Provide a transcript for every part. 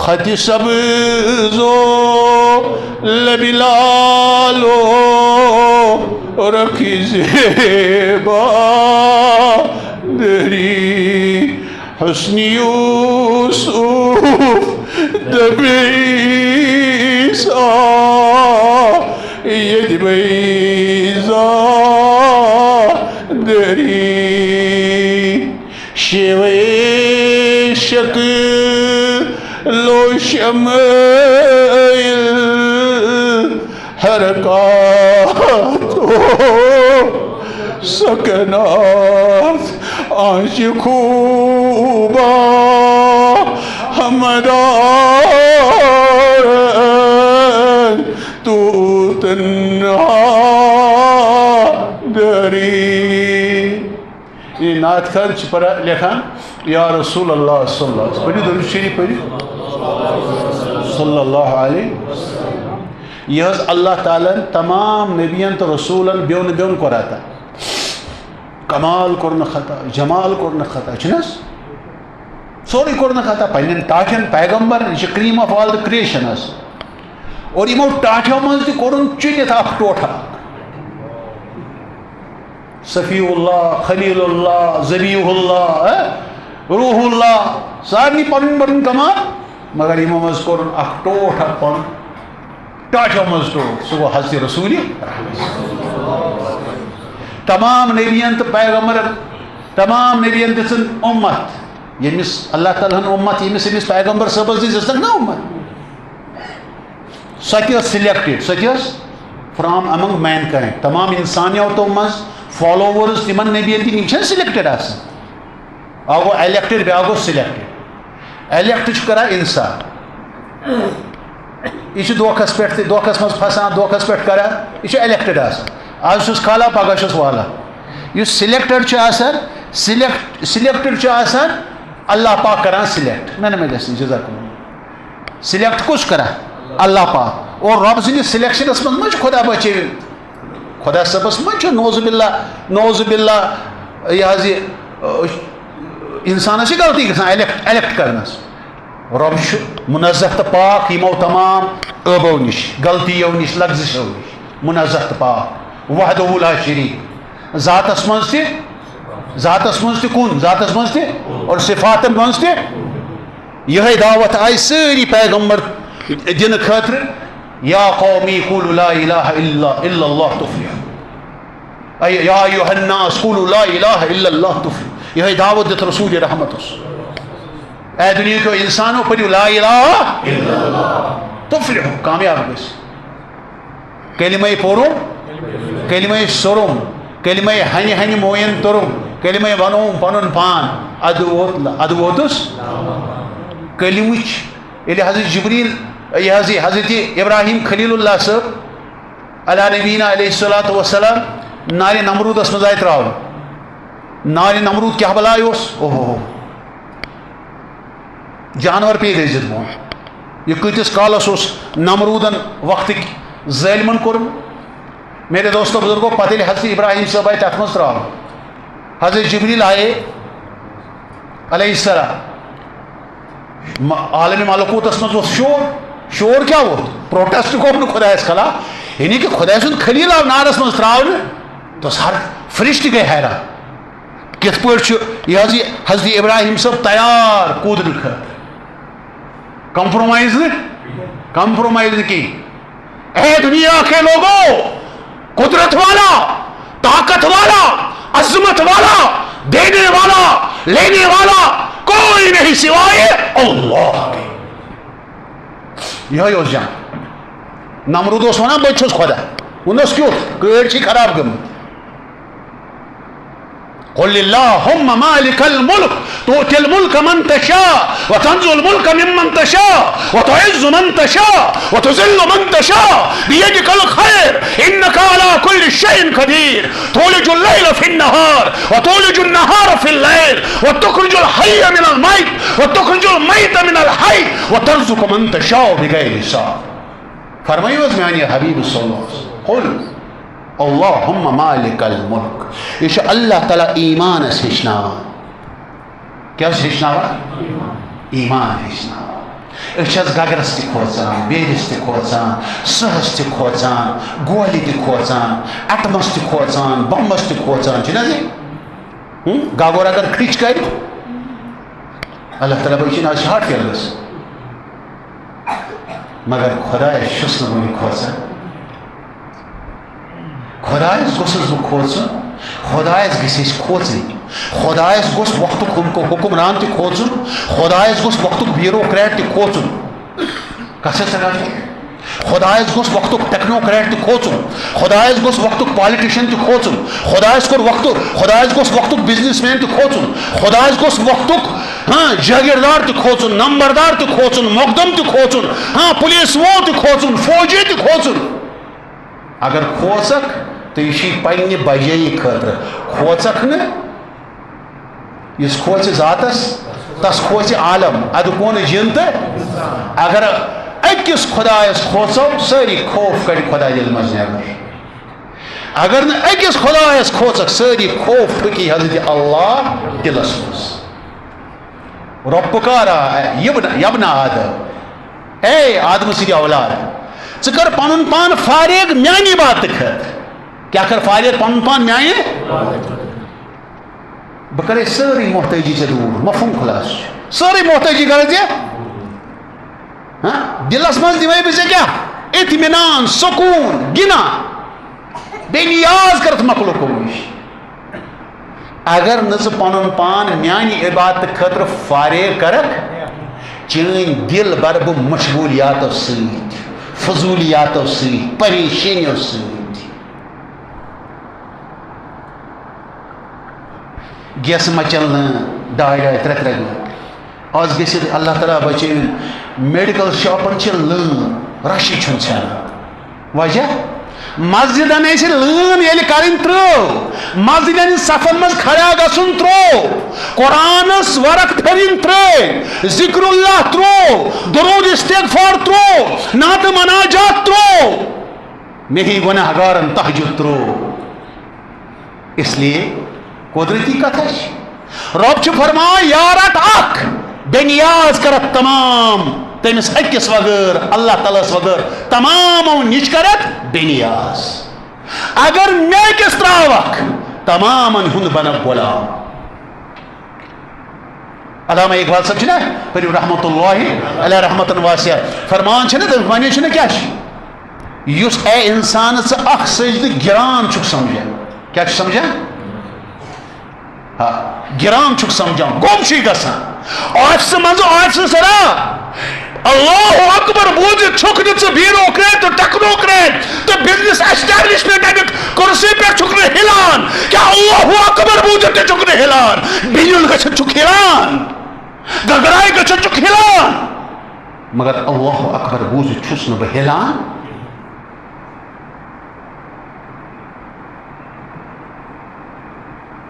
خط سبز و لب لال و رکھی زیبا دری حسن یوسف دب عیسیٰ ید بیضا دری شیوے شکل و شمائل حرکات و سکنات آنچ خوبا ہمدار تو تنہا دری. یہ نعت خرچ پر لکھان یا رسول اللہ صلی اللہ علیہ وسلم پڑھی درود شریف پڑھی صلی اللہ علیہ وسلم. یہ اللہ تعالیٰ تمام نبیان تو رسولن بیون بیون کو رہتا کمال کرنا خطا جمال کرنا خطا چھنس سوری کرنا خطا پنن ٹاٹھن پیغمبر یہ کریم آف آل دا کریشن اور یمو ٹاٹھو من تہ کورن چنت اخ ٹوٹھا صفی اللہ خلیل اللہ ذبیح اللہ روح اللہ سارے پن پن کمال مگر یمو مز کورن اخ ٹوٹھا پن ٹاٹھو مز ٹوٹ سہ گو حضرت رسول تمام نبیان تو پیغمبر تمام نبیان دن امت یمس اللہ تعالیٰ امت یمس امس پیغمبر صبس دس نا امت سہ سلیکٹڈ سہ فرام امنگ مین کائنڈ تمام انسانیتوں مز فالوورز تمن نبیان تم سلیکٹڈ آسان اکھ گو الیکٹڈ بیا گو سلیکٹڈ الیکٹ کران انسان یہ دھوکھس پہ دھوکھس مز پھسان دھوکھس پہ کران یہ الیکٹڈ آسان آج چھس کھالا پگہ چھس والا یہ سلیکٹڈ سلیکٹڈ اللہ پاک کران سلیکٹ میں گھس جزاک اللہ سلیکٹ کس کران اللہ پاک اور رب سندس سلیکشنس من ما خدا بچے خدا صبس ما نوز باللہ یہ انسانس غلطی گھان الیکٹ کرنس رب منزہ تو پاک یمو تمام عیبو نش غلطیو نش لغزشو نش منزہ تو پاک وحدہ لا شریک ذاتس من کن ذاتس من اور صفاتن من یہ دعوت آئی ساری پیغمبر دن خاطر یا قومی قولوا لا الہ الا اللہ تفلحوا یا ایھا الناس قولوا لا الہ الا اللہ تفلحوا یہ دعوت دیت رسول رحمت اے دنیا کو انسانوں پڑھو لا الہ الا اللہ تفلحوا کامیاب گژھِ کلمہ پورو کلمہ سرم کلمہ ہنہ ہنہ موین ترم کلمہ ونوم پنن پان ادووتس کلمچ یل حضرت جبریل یہ حضرت ابراہیم خلیل اللہ صاحب علی نبینا علیہ الصلوۃ والسلام نار نمرودس مز آئی تراؤ نار نمرود کیا بلائی اس اوہ جانور پی گزت بون یہ کتس کالس اس نمرودن وقت ظالمن کورم میرے دوستوں بزرگوں پتہ حضرت ابراہیم صاحب آئے تک مز تراؤ حضرت جبریل آئے علیہ السلام عالم ملکوتس مز شور کیا ووت پروٹیسٹ گوٚو نہٕ خۄدایس خلاف یعنی کہ خدا سُنٛد خلیل آو نارس مز تراونہٕ تو ہر فرشتہ گئی حیران کت پٲٹھۍ چھُ یہ حضرت ابراہیم صاحب تیار کودنہٕ خٲطرٕ کمپرومائز نہٕ کہیٖنۍ اے دنیا کے لوگوں قدرت والا طاقت والا عظمت والا دینے والا لینے والا کوئی نہیں سوائے اللہ کے. یہ جان نمرود اس ونان بہٕ چھُس خدا ونس کیُتھ گٲڑۍ چھ خراب گٔمٕژ قل اللهم مالك الملك تؤتي الملك من تشاء وتنزع الملك ممن تشاء وتعز من تشاء وتذل من تشاء بيدك الخير انك على كل شيء قدير تولج الليل في النهار وتولج النهار في الليل وتخرج الحي من الميت وتخرج الميت من الحي وترزق من تشاء بغير حساب. فرمائیو از میانی حبیب صلی اللہ علیہ وسلم قل اللہم مالک الملک. یہ اللہ تعالیٰ ایمان ہچناوان کیا ہچناوان ایمان ہچناوان گگرس تہ کھوژان بیرس تہ کھوژان سہس تہ کھوژان گولہِ تہ کھوژان ایٹمس تہ کھوژان بمبس تہ کھوژان چھُنہ جی گگر اگر کھرچ کر اللہ تعالیٰ بچن آج ہارٹ فیلرس مگر خدایس چھُس نہٕ وُنہِ کھوژان خدایس گوٚژھُس بہٕ کھوژُن خدایس گژھِ أسۍ کھوژٕنۍ خدایس گوٚژھ وقتُک حُکمران تہِ کھوژُن خدایس گوٚژھ وقتُک بیوروکریٹ تہِ کھوژُن کتھ چھےٚ تگان خدایس گوٚژھ وقتُک ٹیکنوکریٹ تہِ کھوژُن خدایس گوٚژھ وقتُک پالِٹِشن تہِ کھوژُن خدایس گوٚژھ وقتُک بِزنس مین تہِ کھوژُن خدایس گوٚژھ وقتُک جٲگیردار تہِ کھوژُن نمبردار تہِ کھوژُن مقدم تہِ کھوژُن پُلیٖس وول تہِ کھوژُن فوجی تہِ کھوژُن اگر کھوژکھ تہٕ یہِ چھُے پننہِ بجٲیی خٲطرٕ کھوژکھ نہٕ یُس کھوژِ ذاتس تس کھوژِ عالم ادٕ جن تہٕ اگر أکِس خدایس کھوژو سٲری خوف کڑِ خدا دِل منٛز نٮ۪بر اگر نہٕ أکِس خدایس کھوژکھ سٲری خوف ٹھُکی حضرت اللہ دلس منٛز رۄبُکار یبنہ آدم اے آدم سٕنٛدِ اولاد ژٕ کر پنُن پان فارغ میانہِ عبادتہٕ خٲطرٕ کیٛاہ کر فارغ پنُن پان میانہِ بہٕ کرے سٲرٕے محتٲجی ژےٚ دوٗر مفہوم خلاص چھُ سٲرٕے محتٲجی کرے ژےٚ دلس منٛز دِمے بہٕ ژےٚ کیٛاہ اطمینان سکوٗن گِنا بے نیاز کرتھ مخلوقو نِش اگر نہٕ ژٕ پنُن پان میانہِ عبادتہٕ خٲطرٕ فارغ کرکھ چٲنۍ دل بر بہٕ مشغولیاتو سۭتۍ فضولیاتو سۭتۍ پریشٲنیو سۭتۍ گیس مچل نہٕ 2-2 3 گٲنٛٹہٕ آز گٔژھِتھ اللہ تعالیٰ بچٲوِن میڈیکل شاپن چھِ لٲن رشی چھُنہٕ ژھٮ۪نان وجہ مسجدن ٲسۍ لٲن ییٚلہِ کَرٕنۍ ترٛٲو مسجدن ہٕنٛدۍ صفن منٛز کھڑا گژھُن ترٛوو قرآنس ورق پھِرٕنۍ ترٛٲے ذکر اللہ ترٛوو درود استغفار ترٛوو نعت مناجات ترٛوو مےٚ گۄناہ گارن تہجد ترٛوو اس لیے قدرتی کتھا چھِ رب چھُ فرمان یارٹ اکھ بے نیاز کرت تمام تٔمِس أکِس وغٲر اللہ تعالیٰ ہس وغٲر تمامو نِش کرت بے نیاز اگر مےٚ أکِس تراوکھ تمامن ہُنٛد بنکھ غلام علامہ اقبال صٲب چھِنہ پٔرِو رحمتہ اللہ علیہ رحمتن واسعہ فرمان چھِنہ تٔمِس وَنان چھِنہ کیٛاہ چھُ یُس اے انسان ژٕ اکھ سجدٕ گران چھُکھ سمجھان کیٛاہ چھُ سمجھان گران چھُکھ سمجھان گوٚم چھُے گژھان آفسہٕ منٛزٕ آفسہٕ سرا اللہ اکبر بوٗزِتھ چھُکھ نہٕ ژٕ بیوروکریٹ تہٕ ٹیکنوکریٹ تہٕ بزنس ایسٹیبلشمنٹ امیُک کُرسی پٮ۪ٹھ چھُکھ نہٕ ہِلان کیٛاہ اللہ اکبر بوٗزِتھ تہِ چھُکھ نہٕ ہِلان بِنیُل گٔژھِتھ چھُکھ ہِلان گگراے گٔژھِتھ چھُکھ ہِلان مگر اللہ اکبر بوٗزِتھ چھُس نہٕ بہٕ ہِلان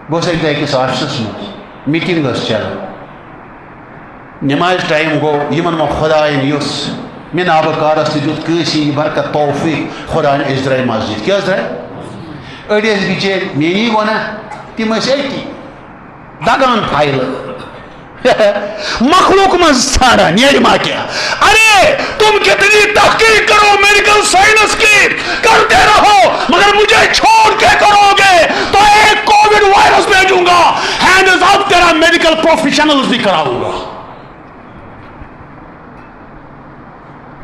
بہٕ اوسُس اَکہِ دۄہ أکِس آفسَس منٛز میٖٹِنٛگ ٲس چلان نماز ٹایم گوٚو یِمن وۄنۍ خۄدایَن یُس مےٚ نابہٕ تہِ دیُت کٲنٛسہِ یی برکت توفیٖق خۄدایَن أسۍ درٛاے مسجد کیٛاہ حظ درٛاے أڑۍ ٲسۍ بِچٲرۍ میٛٲنی گۄناہ تِم ٲسۍ أتی دگان فایلہٕ مخلوق منٛز ژھانڈان نیرِ ما کیٛاہ ارے تم کتنی تحقیق کرو میڈیکل سائنس کی کرتے رہو مگر مجھے چھوڑ کے کرو گے تو ایک کووڈ وائرس بھیجوں گا ہینڈز اپ تیرا میڈیکل پروفیشنلز بھی کراؤں گا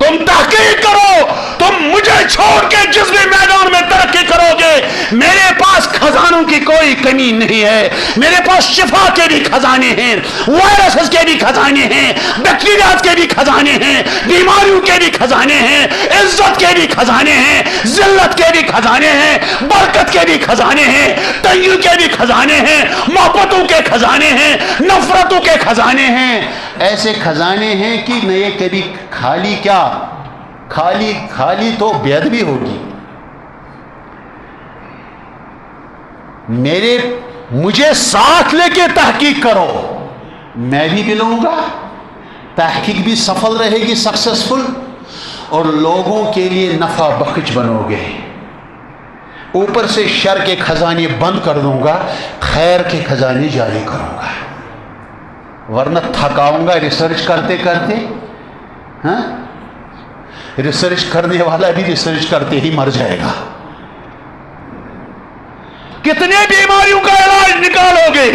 تم تحقیق کرو تم مجھے چھوڑ کے جس بھی میدان میں ترقی کرو گے میرے پاس خزانوں کی کوئی کمی نہیں ہے میرے پاس شفا کے بھی خزانے ہیں وائرسز کے بھی خزانے ہیں بیکٹیریاز کے بھی خزانے ہیں بیماریوں کے بھی خزانے ہیں عزت کے بھی خزانے ہیں ذلت کے بھی خزانے ہیں برکت کے بھی خزانے ہیں تنگی کے بھی خزانے ہیں محبتوں کے خزانے ہیں نفرتوں کے خزانے ہیں ایسے خزانے ہیں کہ نئے کبھی خالی کیا خالی تو بید بھی ہوگی مجھے ساتھ لے کے تحقیق کرو میں بھی ملوں گا تحقیق بھی سفل رہے گی سکسیسفل اور لوگوں کے لیے نفع بخش بنو گے اوپر سے شر کے خزانے بند کر دوں گا خیر کے خزانے جاری کروں گا ورنہ تھکاؤں گا ریسرچ کرتے کرتے ہاں؟ ریسرچ کرنے والا بھی ریسرچ کرتے ہی مر جائے گا. کتنے بیماریوں کا علاج نکالو گے,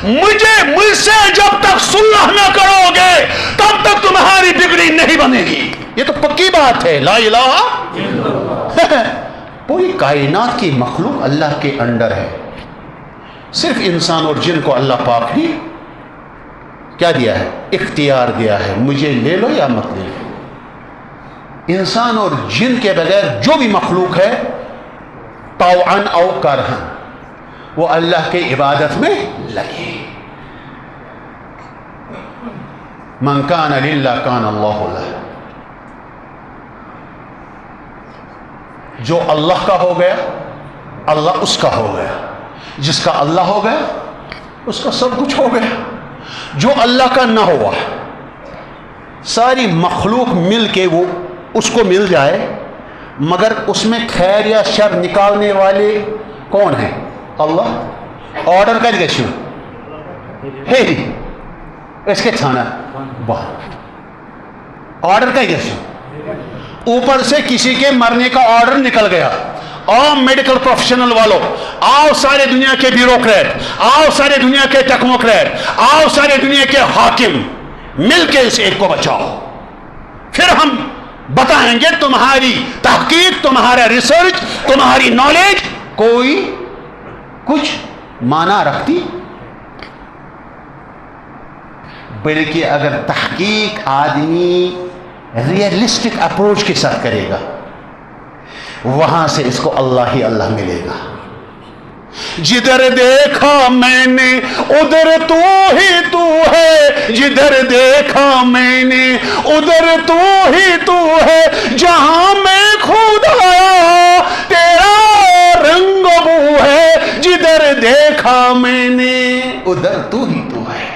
مجھ سے جب تک صلح نہ کرو گے تب تک تمہاری بگڑی نہیں بنے گی. یہ تو پکی بات ہے. لا الہ پوری کائنات کی مخلوق اللہ کے انڈر ہے. صرف انسان اور جن کو اللہ پاک نے کیا دیا ہے؟ اختیار دیا ہے, مجھے لے لو یا مت لے لو. انسان اور جن کے بغیر جو بھی مخلوق ہے طوعاً او کرہاً وہ اللہ کی عبادت میں لگے. من کان للہ کان اللہ لہ. جو اللہ کا ہو گیا اللہ اس کا ہو گیا. جس کا اللہ ہو گیا اس کا سب کچھ ہو گیا. جو اللہ کا نہ ہوا ساری مخلوق مل کے وہ اس کو مل جائے, مگر اس میں خیر یا شر نکالنے والے کون ہیں؟ اللہ. آرڈر کر گئے ہے اس کے تھانا آرڈر کر گئے. اوپر سے کسی کے مرنے کا آرڈر نکل گیا. آؤ میڈیکل پروفیشنل والوں, آؤ سارے دنیا کے بیوروکریٹ, آؤ سارے دنیا کے ٹیکنوکریٹ, آؤ سارے دنیا کے حاکم, مل کے اس ایک کو بچاؤ. پھر ہم بتائیں گے تمہاری تحقیق, تمہارا ریسرچ, تمہاری نالج کوئی کچھ معنی رکھتی. بلکہ اگر تحقیق آدمی ریئلسٹک اپروچ کے ساتھ کرے گا وہاں سے اس کو اللہ ہی اللہ ملے گا. جدھر دیکھا میں نے ادھر تو ہی تو ہے, جدھر دیکھا میں نے ادھر تو ہی تو ہے, جہاں میں خود آیا تیرا رنگ بو ہے, جدھر دیکھا میں نے ادھر تو ہی تو ہے.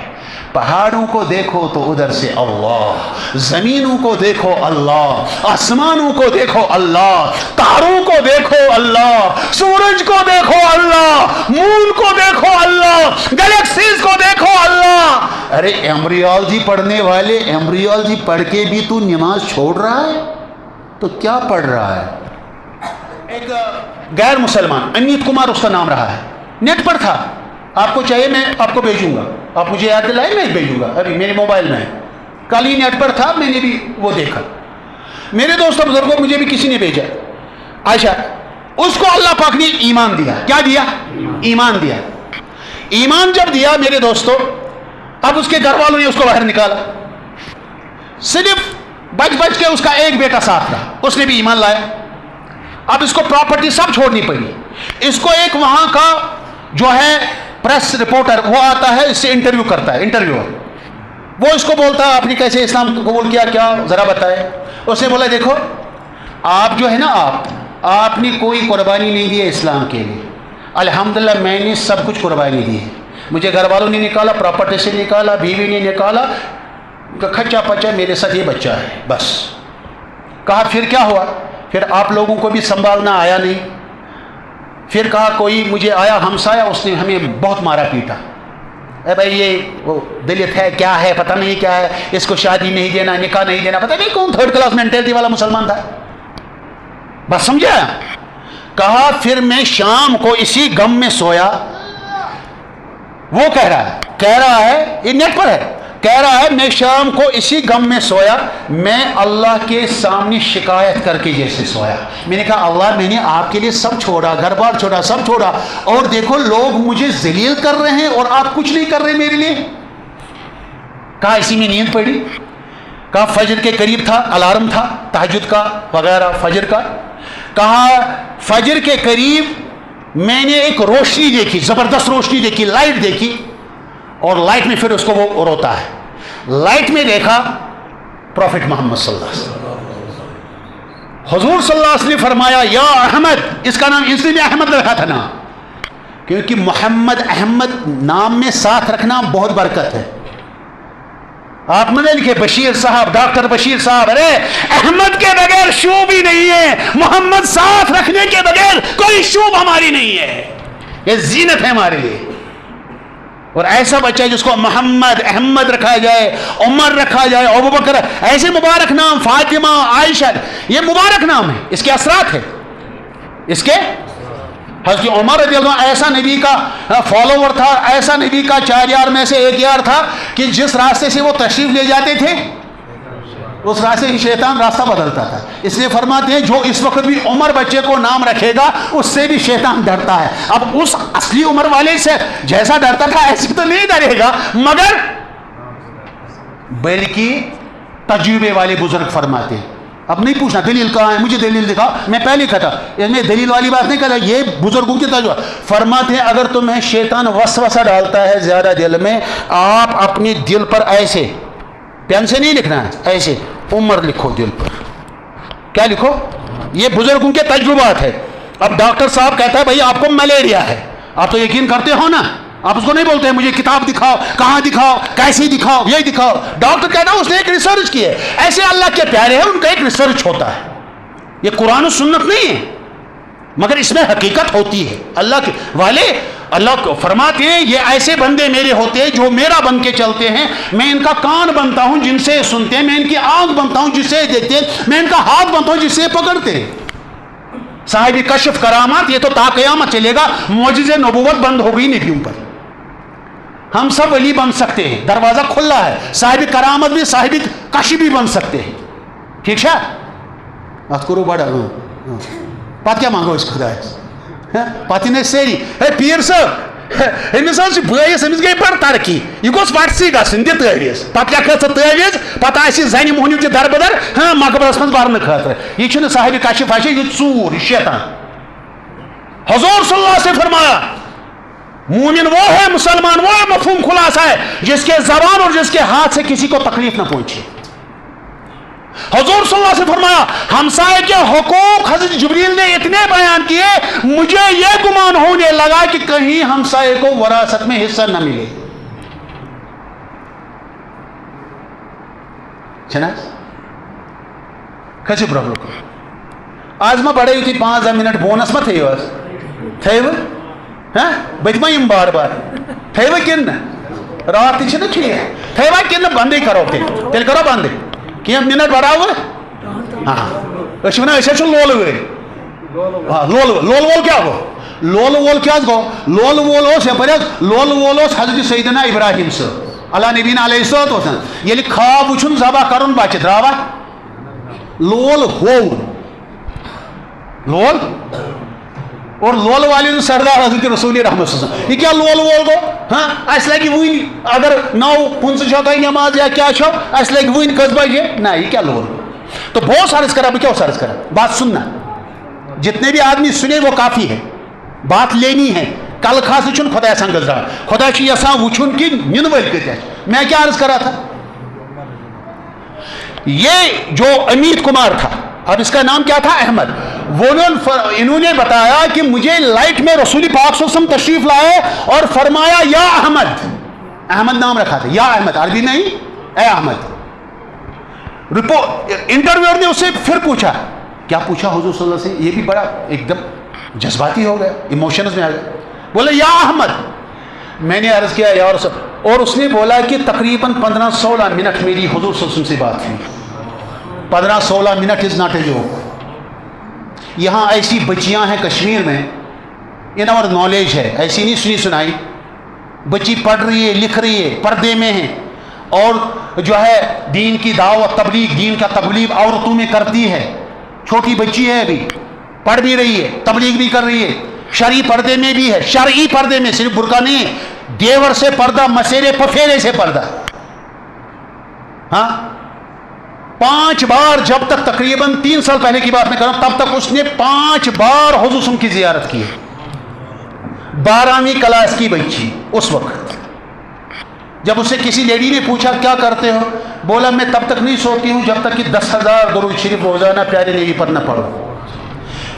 پہاڑوں کو دیکھو تو ادھر سے اللہ, زمینوں کو دیکھو اللہ, آسمانوں کو دیکھو اللہ, تاروں کو دیکھو اللہ, سورج کو دیکھو اللہ, مون کو دیکھو اللہ, گلیکسیز کو دیکھو اللہ. ارے ایمبریولوجی پڑھنے والے ایمبریولوجی پڑھ کے بھی تو نماز چھوڑ رہا ہے تو کیا پڑھ رہا ہے؟ ایک غیر مسلمان امیت کمار اس کا نام رہا ہے, نیٹ پر تھا. آپ کو چاہیے میں آپ کو بھیجوں گا, آپ مجھے یاد دلائیں میں بھیجوں گا, ابھی میرے موبائل میں ہے. کل ہی نیٹ پر تھا, میں نے بھی وہ دیکھا. میرے دوستوں بزرگوں مجھے بھی کسی نے بھیجا. عائشہ اس کو اللہ پاک نے ایمان دیا. کیا دیا؟ ایمان دیا. ایمان جب دیا میرے دوستوں, اب اس کے گھر والوں نے اس کو باہر نکالا. صرف بچ کے اس کا ایک بیٹا ساتھ رہا, اس نے بھی ایمان لایا. اب اس کو پراپرٹی سب چھوڑنی پڑی. اس کو ایک وہاں کا جو ہے پریس رپورٹر وہ آتا ہے, اس سے انٹرویو کرتا ہے, انٹرویور. وہ اس کو بولتا ہے آپ نے کیسے اسلام قبول کیا, کیا ذرا بتائے. اس نے بولا دیکھو آپ جو ہے نا آپ نے کوئی قربانی نہیں دی ہے اسلام کے لیے. الحمدللہ میں نے سب کچھ قربانی دی ہے. مجھے گھر والوں نے نکالا, پراپرٹی سے نکالا, بیوی نے نکالا, کچا پچا میرے ساتھ یہ بچہ ہے بس. کہا پھر کیا ہوا؟ پھر آپ لوگوں کو بھی سنبھالنا آیا نہیں. پھر کہا کوئی مجھے آیا ہمسایا, اس نے ہمیں بہت مارا پیٹا. اے بھائی یہ وہ دلت ہے کیا ہے پتہ نہیں کیا ہے, اس کو شادی نہیں دینا, نکاح نہیں دینا, پتہ نہیں کون تھرڈ کلاس مینٹلٹی والا مسلمان تھا. بس سمجھا؟ کہا پھر میں شام کو اسی غم میں سویا. وہ کہہ رہا ہے یہ نیٹ پر ہے, کہہ رہا ہے میں شام کو اسی غم میں سویا, میں اللہ کے سامنے شکایت کر کے جیسے سویا. میں نے کہا اللہ میں نے آپ کے لیے سب چھوڑا, گھر بار چھوڑا, سب چھوڑا, اور دیکھو لوگ مجھے ذلیل کر رہے ہیں اور آپ کچھ نہیں کر رہے میرے لیے. کہا اسی میں نیند پڑی. کہا فجر کے قریب تھا, الارم تھا تہجد کا وغیرہ فجر کا. کہا فجر کے قریب میں نے ایک روشنی دیکھی, زبردست روشنی دیکھی, لائٹ دیکھی, اور لائٹ میں پھر اس کو وہ روتا ہے. لائٹ میں دیکھا پروفٹ محمد صلی اللہ علیہ وسلم. حضور صلی اللہ علیہ وسلم نے فرمایا یا احمد, اس کا نام اس لیے احمد رکھا تھا نا کیونکہ محمد احمد نام میں ساتھ رکھنا بہت برکت ہے. آپ نے لکھے بشیر صاحب, ڈاکٹر بشیر صاحب, ارے احمد کے بغیر شوب ہی نہیں ہے, محمد ساتھ رکھنے کے بغیر کوئی شوب ہماری نہیں ہے, یہ زینت ہے ہمارے لیے. اور ایسا بچہ جس کو محمد احمد رکھا جائے, عمر رکھا جائے, ابوبکر, ایسے مبارک نام, فاطمہ, عائشہ, یہ مبارک نام ہے, اس کے اثرات ہیں. اس کے حضرت عمر رضی اللہ عنہ ایسا نبی کا فالوور تھا, ایسا نبی کا 4 یار میں سے 1 یار تھا کہ جس راستے سے وہ تشریف لے جاتے تھے اس راستے سے شیطان راستہ بدلتا تھا. اس لیے فرماتے ہیں جو اس وقت بھی عمر بچے کو نام رکھے گا اس سے بھی شیطان ڈرتا ہے. اب اس اصلی عمر والے سے جیسا ڈرتا تھا ایسے تو نہیں ڈرے گا, مگر بلکہ تجربے والے بزرگ فرماتے ہیں اب نہیں پوچھنا دلیل کہاں ہے, مجھے دلیل دکھاؤ, میں پہلے کہتا اس میں دلیل والی بات نہیں کہتا, یہ بزرگوں کی تجربہ. فرماتے ہیں اگر تمہیں شیطان وسوسہ ڈالتا ہے زیادہ دل میں, آپ اپنی دل پر ایسے پین سے نہیں لکھنا ہے, ایسے عمر لکھو دل پر. کیا لکھو؟ یہ بزرگوں کے تجربات ہے. اب ڈاکٹر صاحب کہتا ہے بھائی آپ کو ملیریا ہے, آپ تو یقین کرتے ہو نا, آپ اس کو نہیں بولتے ہیں مجھے کتاب دکھاؤ, کہاں دکھاؤ, کیسی دکھاؤ, یہ دکھاؤ. ڈاکٹر کہتا ہے اس نے ایک ریسرچ کی ہے. ایسے اللہ کے پیارے ہیں, ان کا ایک ریسرچ ہوتا ہے. یہ قرآن و سنت نہیں ہے مگر اس میں حقیقت ہوتی ہے. اللہ کے والے اللہ فرماتے ہیں یہ ایسے بندے میرے ہوتے ہیں جو میرا بن کے چلتے ہیں, میں ان کا کان بنتا ہوں جن سے سنتے ہیں, میں ان کی آنکھ بنتا ہوں جس سے دیکھتے ہیں, میں ان کا ہاتھ بنتا ہوں جس سے پکڑتے ہیں. صاحب کشف کرامات, یہ تو تا قیامت چلے گا. معجزے نبوت بند ہو گئی نبیوں پر, ہم سب ولی بن سکتے ہیں, دروازہ کھلا ہے. صاحب کرامت بھی صاحب کشف بھی بن سکتے ہیں. ٹھیک ہے, بات کرو بڑا پتہ کیا مانگو اس خدا پتہ نہیں سیری پیر صاحب امس بٲیس أمِس گٔے بڑ ترقی, یہ گوٚژھ وٹسٕے گژھُن دِ تٲویٖز, پتہٕ کیٛاہ کھٔژ ژٕ تٲویٖز, پتہٕ آسہِ زنہِ موہنیوٗ تہِ دربدر مقبرس منٛز برنہٕ خٲطرٕ. یہ چھُنہٕ صاحب کشف آسہِ, یہ ژوٗر, یہ شیطان. حضور صلی اللہ سے فرمایا مومن وہ ہے, مسلمان وہ ہے, مفہوم خلاصہ ہے جس کے زبان اور جس کے ہاتھ سے کسی کو تکلیف نہ پہنچے. حضور صلی اللہ علیہ وسلم فرمایا ہمسائے کے حقوق حضرت جبریل نے اتنے بیان کیے, مجھے یہ گمان ہونے لگا کہ کہیں ہمسائے کو وراثت میں حصہ نہ ملے. کھسو برابر آج ما بڑے تھی 5 منٹ بونس ما تھو تھو بت ما یم بار بار تھو کن رات تھی نا ٹھیک تھوا کن بندے کرو تیل کرو بند کی منٹ بڑھاو. ہاں نا لول ور لول لول وول کیا گو, لول وول کیا گو, لول وول یپر لول وول حضرت سیدنا ابراہیم صاحب اللہ نبی علیہ السلام ییٚلہِ خواب وٕچھُن ذبح کرُن بچہ درٛاوا لول ہوو لول اور لول والے سردار حضرت رسول رحمت صلی اللہ علیہ وسلم. یہ کیا لول وول گو, ہاں اس لگی ون اگر 9:15 چھو تۄہہِ نماز یا کیا چھو اس لگی ون کٔژ بجے, نہ یہ کیا لول. تو بہت عرض کرا, بہ کیا عرض کرا, بات سننا, جتنے بھی آدمی سنے وہ کافی ہے, بات لینی ہے. کل خاص چھن خدا یسان گزرا, خدا چھ یسان وچھن کہ نن ول کتیا. میں کیا عرض کرا تھا, یہ جو امیت کمار تھا, اب اس کا نام کیا تھا, احمد, انہوں نے بتایا کہ مجھے لائٹ میں رسول پاک صلی اللہ علیہ وسلم تشریف لائے اور فرمایا یا احمد, احمد نام رکھا تھا, یا احمد, عربی نہیں, اے احمد. انٹرویور نے اس سے پھر پوچھا, کیا پوچھا حضور صلی اللہ علیہ وسلم, یہ بھی بڑا ایک دم جذباتی ہو گیا, ایموشنز میں آ گیا. بولے یا احمد. میں نے عرض کیا یا رسول, اور اس نے بولا کہ تقریباً 15-16 منٹ میری حضور صلی اللہ علیہ وسلم سے بات ہوئی. 15-16 minute is not a joke. یہاں ایسی بچیاں ہیں کشمیر میں, ان اور نالج ہے, ایسی نہیں سنی سنائی, بچی پڑھ رہی ہے, لکھ رہی ہے, پردے میں ہے, اور جو ہے دین کی دعوت تبلیغ, دین کا تبلیغ عورتوں میں کرتی ہے. چھوٹی بچی ہے, ابھی پڑھ بھی رہی ہے, تبلیغ بھی کر رہی ہے, شرعی پردے میں بھی ہے, شرعی پردے میں, صرف برقع نہیں ہے, دیور سے پردہ, مسیرے پفیرے سے پردہ. ہاں 5 بار, جب تک تقریباً 3 سال پہلے کی بات میں کروں, تب تک اس نے 5 بار حضور صلی اللہ علیہ وسلم کی زیارت کی. 12ویں کلاس کی بچی اس وقت. جب اسے کسی لیڈی نے پوچھا کیا کرتے ہو, بولا میں تب تک نہیں سوتی ہوں جب تک کہ 10,000 درود شریف روزانہ پیارے نبی پر نہ پڑھو.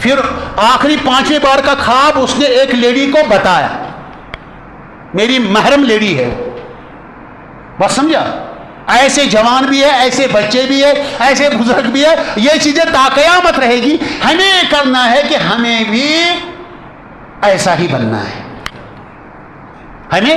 پھر آخری 5ویں بار کا خواب اس نے ایک لیڈی کو بتایا, میری محرم لیڈی ہے, بس سمجھا. ایسے جوان بھی ہے, ایسے بچے بھی ہے, ایسے بزرگ بھی ہے, یہ چیزیں تا قیامت رہے گی. ہمیں کرنا ہے کہ ہمیں بھی ایسا ہی بننا ہے, ہمیں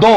2।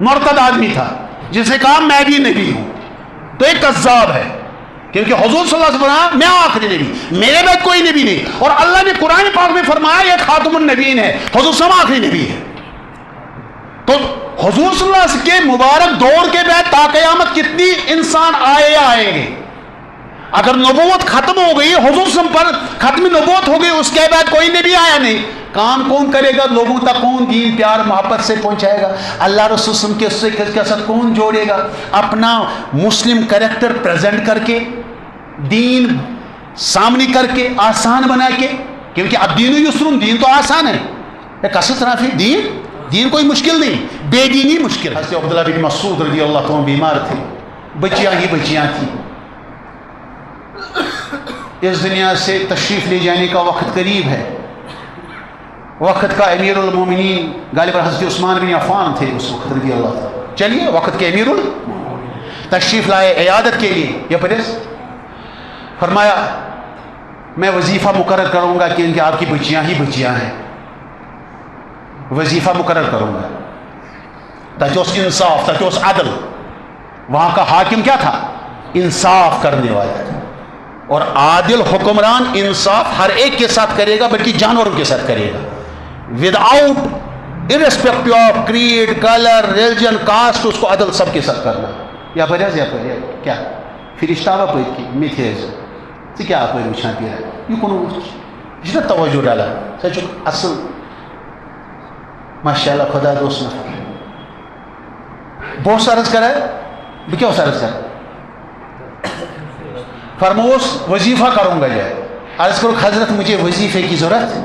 مرتد آدمی تھا جس نے کہا میں بھی نبی ہوں، تو ایک کذاب ہے، کیونکہ حضور صلی اللہ علیہ وسلم میں آخری نبی، میرے بعد کوئی نبی نہیں، اور اللہ نے قرآن پاک میں فرمایا یہ خاتم النبیین ہے، حضور صلی اللہ علیہ وسلم آخری نبی ہے۔ تو حضور صلی اللہ علیہ وسلم کے مبارک دور کے بعد تا قیامت کتنی انسان آئیں گے؟ اگر نبوت ختم ہو گئی، حضور صلی اللہ علیہ وسلم پر ختم نبوت ہو گئی، اس کے بعد کوئی نبی آیا نہیں، کام کون کرے گا؟ لوگوں تک کون دین پیار محبت سے پہنچائے گا؟ اللہ رسول صلی اللہ علیہ وسلم کے ساتھ کون جوڑے گا؟ اپنا مسلم کریکٹر پریزنٹ کر کے، دین سامنے کر کے، آسان بنا کے، کیونکہ اب دین یسرن، دین تو آسان ہے، کثرت رافی دین کوئی مشکل نہیں، بے دینی مشکل۔ حضرت عبداللہ بن مسعود رضی اللہ عنہ بیمار تھے، بچیاں ہی بچیاں تھیں، اس دنیا سے تشریف لے جانے کا وقت قریب ہے۔ وقت کا امیر المومنین غالباً حضرت عثمان بن عفان تھے اس وقت رضی اللہ عنہ، چلیے وقت کے امیر تشریف لائے عیادت کے لیے، یا پریس فرمایا میں وظیفہ مقرر کروں گا کہ ان کی آپ کی بچیاں ہی بچیاں ہیں، وظیفہ مقرر کروں گا تاکہ اس انصاف، تاکہ اس عدل، وہاں کا حاکم کیا تھا؟ انصاف کرنے والا تھا، اور عادل حکمران انصاف ہر ایک کے ساتھ کرے گا، بلکہ جانوروں کے ساتھ کرے گا، without irrespective of creed, colour, religion, caste, اس کو عدل سب کے ساتھ کرنا۔ یا پریز کیا فرشتہ پت کی میتھیز ژٕ کیٛاہ اپٲرۍ وٕچھان پیرا یہِ کُن وٕچھ، یہِ چھُنہ توجہ ڈالان، سۄ چھُکھ اصل ماشاء اللہ خدا دوست نفر۔ بہٕ اوسُس عرض کران، بہٕ کیٛاہ اوسُس عرض کران؟ فرموس وظیفہ کروں گا جائے، عرض کرو حضرت مجھے وظیفے کی ضرورت،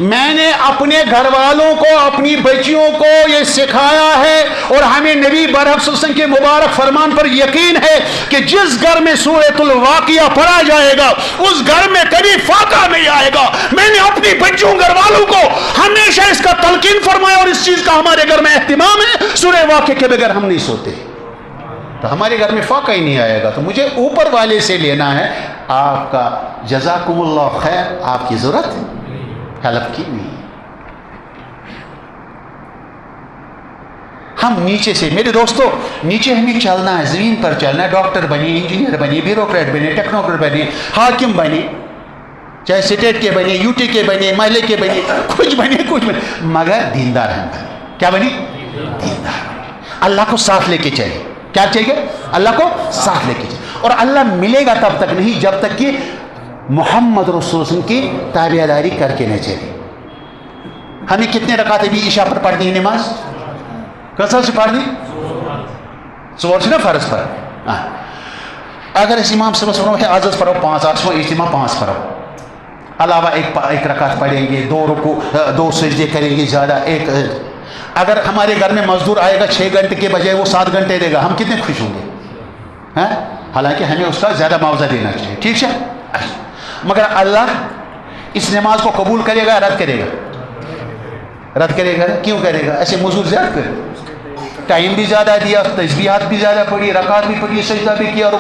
میں نے اپنے گھر والوں کو، اپنی بچیوں کو یہ سکھایا ہے، اور ہمیں نبی برحق صلی اللہ علیہ وسلم کے مبارک فرمان پر یقین ہے کہ جس گھر میں سورۃ الواقعہ پڑھا جائے گا اس گھر میں کبھی فاقہ نہیں آئے گا۔ میں نے اپنی بچیوں گھر والوں کو ہمیشہ اس کا تلقین فرمایا، اور اس چیز کا ہمارے گھر میں اہتمام ہے، سورہ واقعہ کے بغیر ہم نہیں سوتے، تو ہمارے گھر میں فاقہ ہی نہیں آئے گا، تو مجھے اوپر والے سے لینا ہے آپ کا جزاکم اللہ خیر، آپ کی ضرورت ہیلپ کی نہیں۔ ہم نیچے سے، میرے دوستو نیچے ہمیں چلنا ہے، زمین پر چلنا ہے، ڈاکٹر بنے، انجینئر بنے، بیوروکریٹ بنے، ٹیکنوکریٹ بنے، حاکم بنے، چاہے اسٹیٹ کے بنے، یو ٹی کے بنے، محلے کے بنے، کچھ بنے، مگر دیندار ہم بنے۔ کیا بنے؟ دیندار بنے، اللہ کو ساتھ لے کے چلے۔ کیا چاہیے؟ اللہ کو ساتھ لے کے چلے، اور اللہ ملے گا تب تک نہیں جب تک کہ محمد رسول اللہ کی تابع داری کر کے نہ چلے۔ ہمیں کتنے رکعتیں بھی عشاء پر پڑھنی ہے نماز؟ کیسا سے پڑھنی؟ ژور سے نا فرض پر۔ اگر اس امام سے ہے آزاد پڑھو 5، آٹھواں اجتماع 5 پڑھو، علاوہ ایک رکعت پڑھیں گے، 2 رکوع، 2 سجدے کریں گے زیادہ، ایک۔ اگر ہمارے گھر میں مزدور آئے گا 6 گھنٹے کے بجائے وہ 7 گھنٹے دے گا، ہم کتنے خوش ہوں گے؟ حالانکہ ہمیں اس کا زیادہ معاوضہ دینا چاہیے، ٹھیک ہے؟ مگر اللہ اس نماز کو قبول کرے گا، رد کرے گا؟ رد کرے گا۔ کیوں کرے گا؟ ایسے مزدور زیادہ کرے، ٹائم بھی زیادہ دیا، تسبیحات بھی زیادہ پڑھی، رکعت بھی پڑھی، سجدہ بھی کیا، اور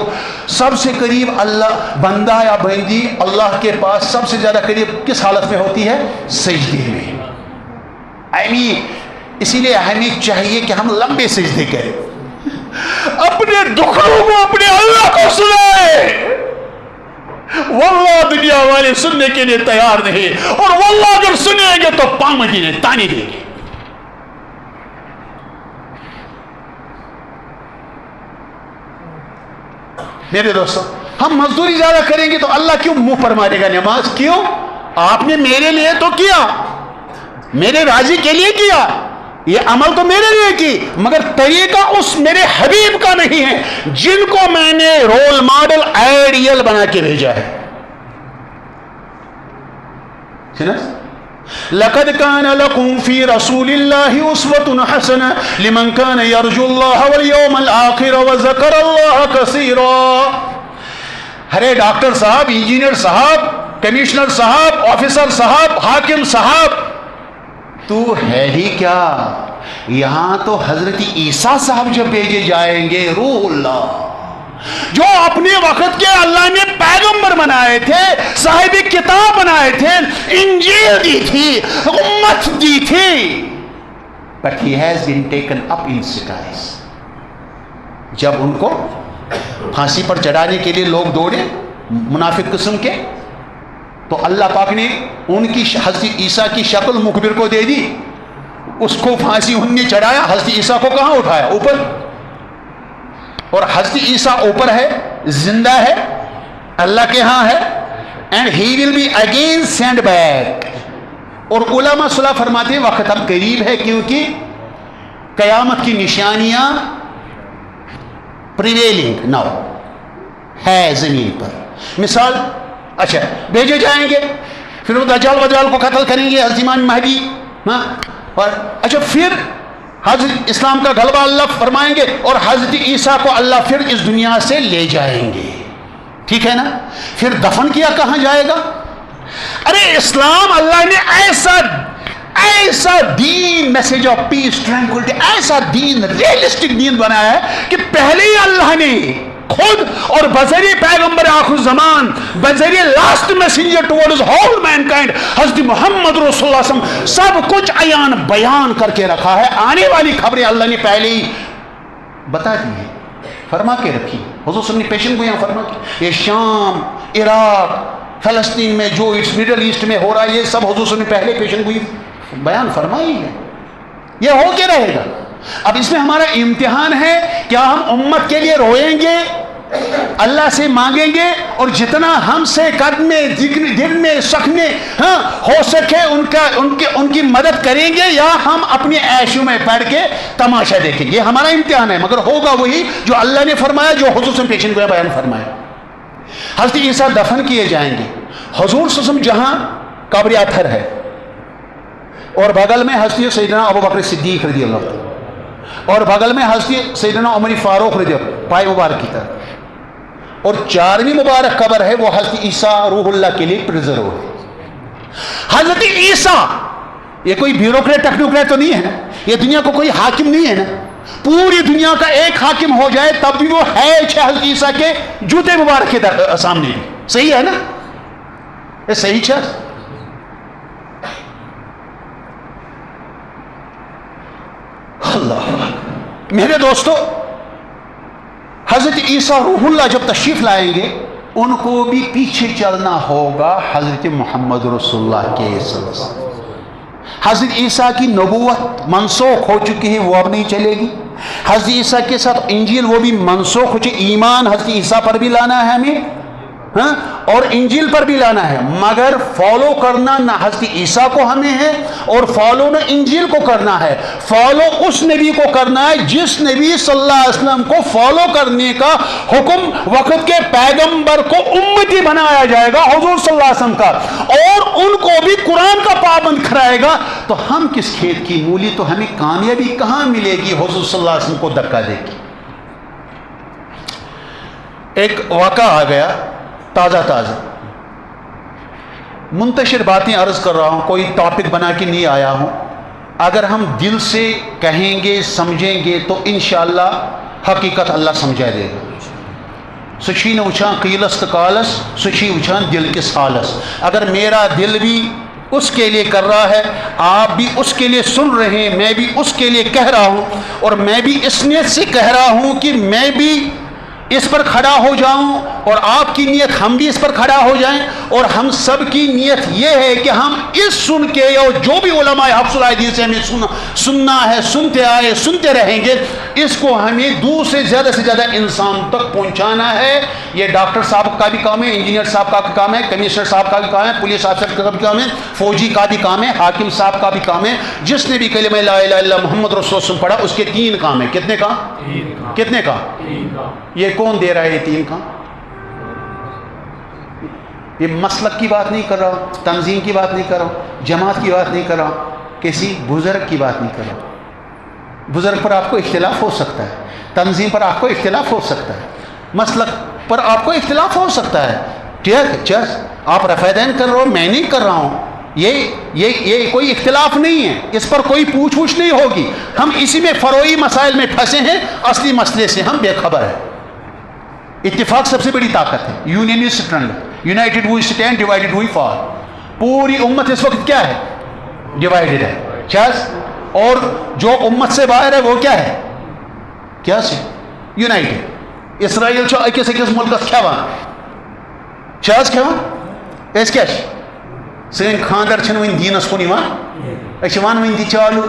سب سے قریب اللہ بندہ یا بندی اللہ کے پاس سب سے زیادہ قریب کس حالت میں ہوتی ہے؟ سجدے میں۔ اسی لیے ہمیں چاہیے کہ ہم لمبے سجدے کریں، اپنے دکھوں کو اپنے اللہ کو سنائیں۔ واللہ دنیا والے سننے کے لیے تیار نہیں، اور واللہ اگر سنیں گے تو پامدی تانی دیں گے۔ میرے دوستوں ہم مزدوری زیادہ کریں گے تو اللہ کیوں منہ پر مارے گا نماز؟ کیوں؟ آپ نے میرے لیے تو کیا، میرے راضی کے لیے کیا، یہ عمل تو میرے لیے کی، مگر طریقہ اس میرے حبیب کا نہیں ہے جن کو میں نے رول ماڈل آئیڈیل بنا کے بھیجا ہے۔ لقد كان لكم في رسول الله أسوة حسنة لمن كان يرجو الله واليوم الآخر وذكر الله كثيرا۔ ہرے ڈاکٹر صاحب، انجینئر صاحب، کمشنر صاحب، آفیسر صاحب، حاکم صاحب، تو ہے ہی کیا؟ یہاں تو حضرت عیسیٰ صاحب جب بھیجے جائیں گے، روح اللہ جو اپنے وقت کے اللہ نے پیغمبر بنائے تھے، صاحب کتاب بنائے تھے، انجیل دی تھی، امت دی تھی، but he has been taken up in skies. جب ان کو پھانسی پر چڑھانے کے لیے لوگ دوڑے منافق قسم کے, تو اللہ پاک نے ان کی حضرت عیسیٰ کی شکل مخبر کو دے دی, اس کو پھانسی ان نے چڑھایا, حضرت عیسیٰ کو کہاں اٹھایا؟ اوپر. اور حضرت عیسیٰ اوپر ہے, زندہ ہے, اللہ کے ہاں ہے, and he will be again sent back. اور علماء صلاح فرماتے ہیں وقت اب قریب ہے, کیونکہ قیامت کی نشانیاں پریویلنگ ناؤ ہے زمین پر. مثال, اچھا بھیجے جائیں گے, پھر وہ دجال وجال کو قتل کریں گے, حضرت امام مہدی, ہاں, اور اچھا پھر حضرت اسلام کا غلبہ اللہ فرمائیں گے, اور حضرت عیسیٰ کو اللہ پھر اس دنیا سے لے جائیں گے. ٹھیک ہے نا؟ پھر دفن کیا کہاں جائے گا؟ ارے اسلام اللہ نے ایسا دین, میسج آف پیس ٹرانکولیٹی, ایسا دین, ریئلسٹک دین بنایا ہے کہ پہلے ہی اللہ نے خود اور بذریعہ پیغمبر آخر زمان, بذریعہ last messenger towards whole main kind حضرت محمد رسول اللہ صلی اللہ علیہ وسلم سب کچھ عیان بیان کر کے رکھا ہے. آنے والی خبریں اللہ نے پہلے ہی بتا دی ہیں, فرما کے رکھی. حضور صلی اللہ علیہ وسلم نے پیشن گوئیاں فرما کی. یہ شام, عراق, فلسطین میں جو مڈل ایسٹ میں ہو رہا ہے, یہ سب حضور صلی اللہ علیہ وسلم نے پہلے پیشن گوئی بیان فرمائی ہے. یہ ہو کے رہے گا. اب اس میں ہمارا امتحان ہے, کیا ہم امت کے لیے روئیں گے, اللہ سے مانگیں گے, اور جتنا ہم سے قدم میں دل میں سخنے ہاں ہو سکے ان کی مدد کریں گے, یا ہم اپنے عیشوں میں پڑھ کے تماشا دیکھیں گے. یہ ہمارا امتحان ہے, مگر ہوگا وہی جو اللہ نے فرمایا, جو حضور سے پیشن گویا بیان فرمایا. حضرت عیسیٰ دفن کیے جائیں گے. حضور صلی اللہ علیہ وسلم جہاں قبر اطہر ہے, اور بغل میں حضرت سیدنا ابو بکر صدیق رضی اللہ عنہ, اور بغل میں حضرت سیدنا عمر فاروق رضی اللہ عنہ, پائے مبارک کی طرف. اور 4ویں مبارک قبر ہے وہ حضرت عیسیٰ روح اللہ کے لیے پرزرو ہے. حضرت عیسیٰ یہ کوئی بیوروکریٹ ٹیکنوکریٹ تو نہیں ہے نا, یہ دنیا کو کوئی حاکم نہیں ہے نا. پوری دنیا کا ایک حاکم ہو جائے تب بھی وہ ہے حضرت عیسیٰ کے جوتے مبارک کے سامنے بھی. صحیح ہے نا؟ یہ صحیح چیز. اللہ میرے دوستو, حضرت عیسیٰ روح اللہ جب تشریف لائیں گے, ان کو بھی پیچھے چلنا ہوگا حضرت محمد رسول اللہ کے صلی اللہ علیہ وسلم. حضرت عیسیٰ کی نبوت منسوخ ہو چکی ہے, وہ اب نہیں چلے گی. حضرت عیسیٰ کے ساتھ انجیل وہ بھی منسوخ ہو چکی. ایمان حضرت عیسیٰ پر بھی لانا ہے ہمیں, ہاں, اور انجیل پر بھی لانا ہے, مگر فالو کرنا نہ حضرت عیسیٰ کو ہمیں ہے, اور فالو نہ انجیل کو کرنا ہے. فالو اس نبی کو کرنا ہے جس نبی صلی اللہ علیہ وسلم کو فالو کرنے کا حکم وقت کے پیغمبر کو امتی بنایا جائے گا, حضور صلی اللہ علیہ وسلم کا, اور ان کو بھی قرآن کا پابند کرائے گا. تو ہم کس کھیت کی مولی, تو ہمیں کامیابی کہاں ملے گی حضور صلی اللہ علیہ وسلم کو دھکا دے گی. ایک واقعہ آ گیا تازہ منتشر باتیں عرض کر رہا ہوں, کوئی ٹاپک بنا کے نہیں آیا ہوں. اگر ہم دل سے کہیں گے, سمجھیں گے, تو انشاءاللہ حقیقت اللہ سمجھا دے گا. سچی نے وچھان قیلس کالس, سچی وچھان دل کس حالس. اگر میرا دل بھی اس کے لیے کر رہا ہے, آپ بھی اس کے لیے سن رہے ہیں, میں بھی اس کے لیے کہہ رہا ہوں, اور میں بھی اس نیت سے کہہ رہا ہوں کہ میں بھی اس پر کھڑا ہو جاؤں, اور آپ کی نیت ہم بھی اس پر کھڑا ہو جائیں, اور ہم سب کی نیت یہ ہے کہ ہم اس سن کے, اور جو بھی علماء حفظ الحدیث سے ہمیں سننا ہے, سنتے آئے, سنتے رہیں گے, اس کو ہمیں دور سے زیادہ انسان تک پہنچانا ہے. یہ ڈاکٹر صاحب کا بھی کام ہے, انجینئر صاحب کا بھی کام ہے, کمشنر صاحب کا بھی کام ہے, پولیس افسر کا بھی کام ہے, فوجی کا بھی کام ہے, حاکم صاحب کا بھی کام ہے. جس نے بھی کلمہ لا الہ الا اللہ محمد رسول اللہ پڑھا, اس کے 3 کام ہیں. کتنے کام؟ کتنے کام؟ یہ کون دے رہا ہے یہ 3 کام؟ یہ مسلک کی بات نہیں کر رہا ہوں, تنظیم کی بات نہیں کر رہا ہوں, جماعت کی بات نہیں کر رہا ہوں, کسی بزرگ کی بات نہیں کر رہا ہوں. بزرگ پر آپ کو اختلاف ہو سکتا ہے, تنظیم پر آپ کو اختلاف ہو سکتا ہے, مسلک پر آپ کو اختلاف ہو سکتا ہے. ٹھیک ہے, آپ رفع دین کر رہے ہو, میں نہیں کر رہا ہوں, یہ کوئی اختلاف نہیں ہے, اس پر کوئی پوچھ نہیں ہوگی. ہم اسی میں فروعی مسائل میں پھنسے ہیں, اصلی مسئلے سے ہم بے خبر ہیں. اتفاق سب سے بڑی طاقت ہے. Union is strength, united we stand, divided we fall. پوری امت اس وقت کیا ہے؟ ڈیوائڈڈ ہے. اور جو امت سے باہر ہے وہ کیا ہے؟ کیا سے؟ یونائٹڈ. اسرائیل چھو اکس ملکس کھیوان چھ کھیوان اس کیا سن خاندر چھن ون دینس کن ون ون تہ چالو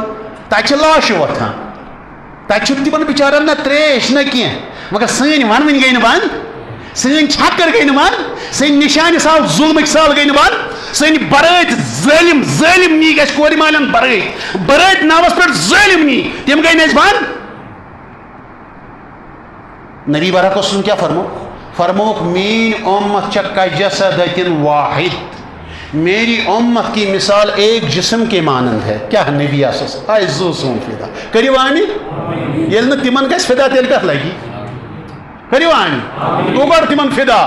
تتہ لاش وتھان تتہ تمن بچارن نہ تریش نہ کی مگر سن ون ون گئی بند سن چھکر گئی بند سن نشانہ سال ظلمک سال گئی بند سن برائت ظالم ظالم نی گھس کور مالن برائت ناوس پہ ظالم نی تم گئی نس بند. نبی برحق وسلم کیا فرموک مین امت چھ کجسدۃ واحد, میری امت کی مثال ایک جسم کے مانند ہے. کیا نبی آسس آئے زو سون فدا کریو آمین. یل نہ تمن گژھِ فدا تیل کت لگی کریو آمین. تو گڑ تمن فدا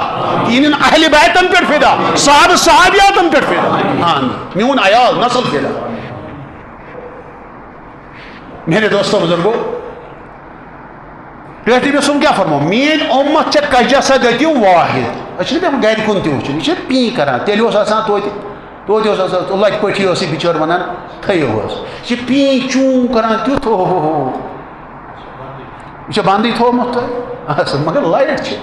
ان اہل بیتن پہ فدا صحابیاتن پہ فدا. ہاں میون عیال نسل فدا. میرے دوستوں بزرگوں پیٹی میں سم کیا فرمو مین امت چھ کجسدۃ واحد. اچھا پہ گھر کن تہ وچن یہ پی کران تیل آسان توتہ لت پٹھی بچور ونان تھو یہ پی چون کران تیت یہ بندی تھومت مگر لائٹ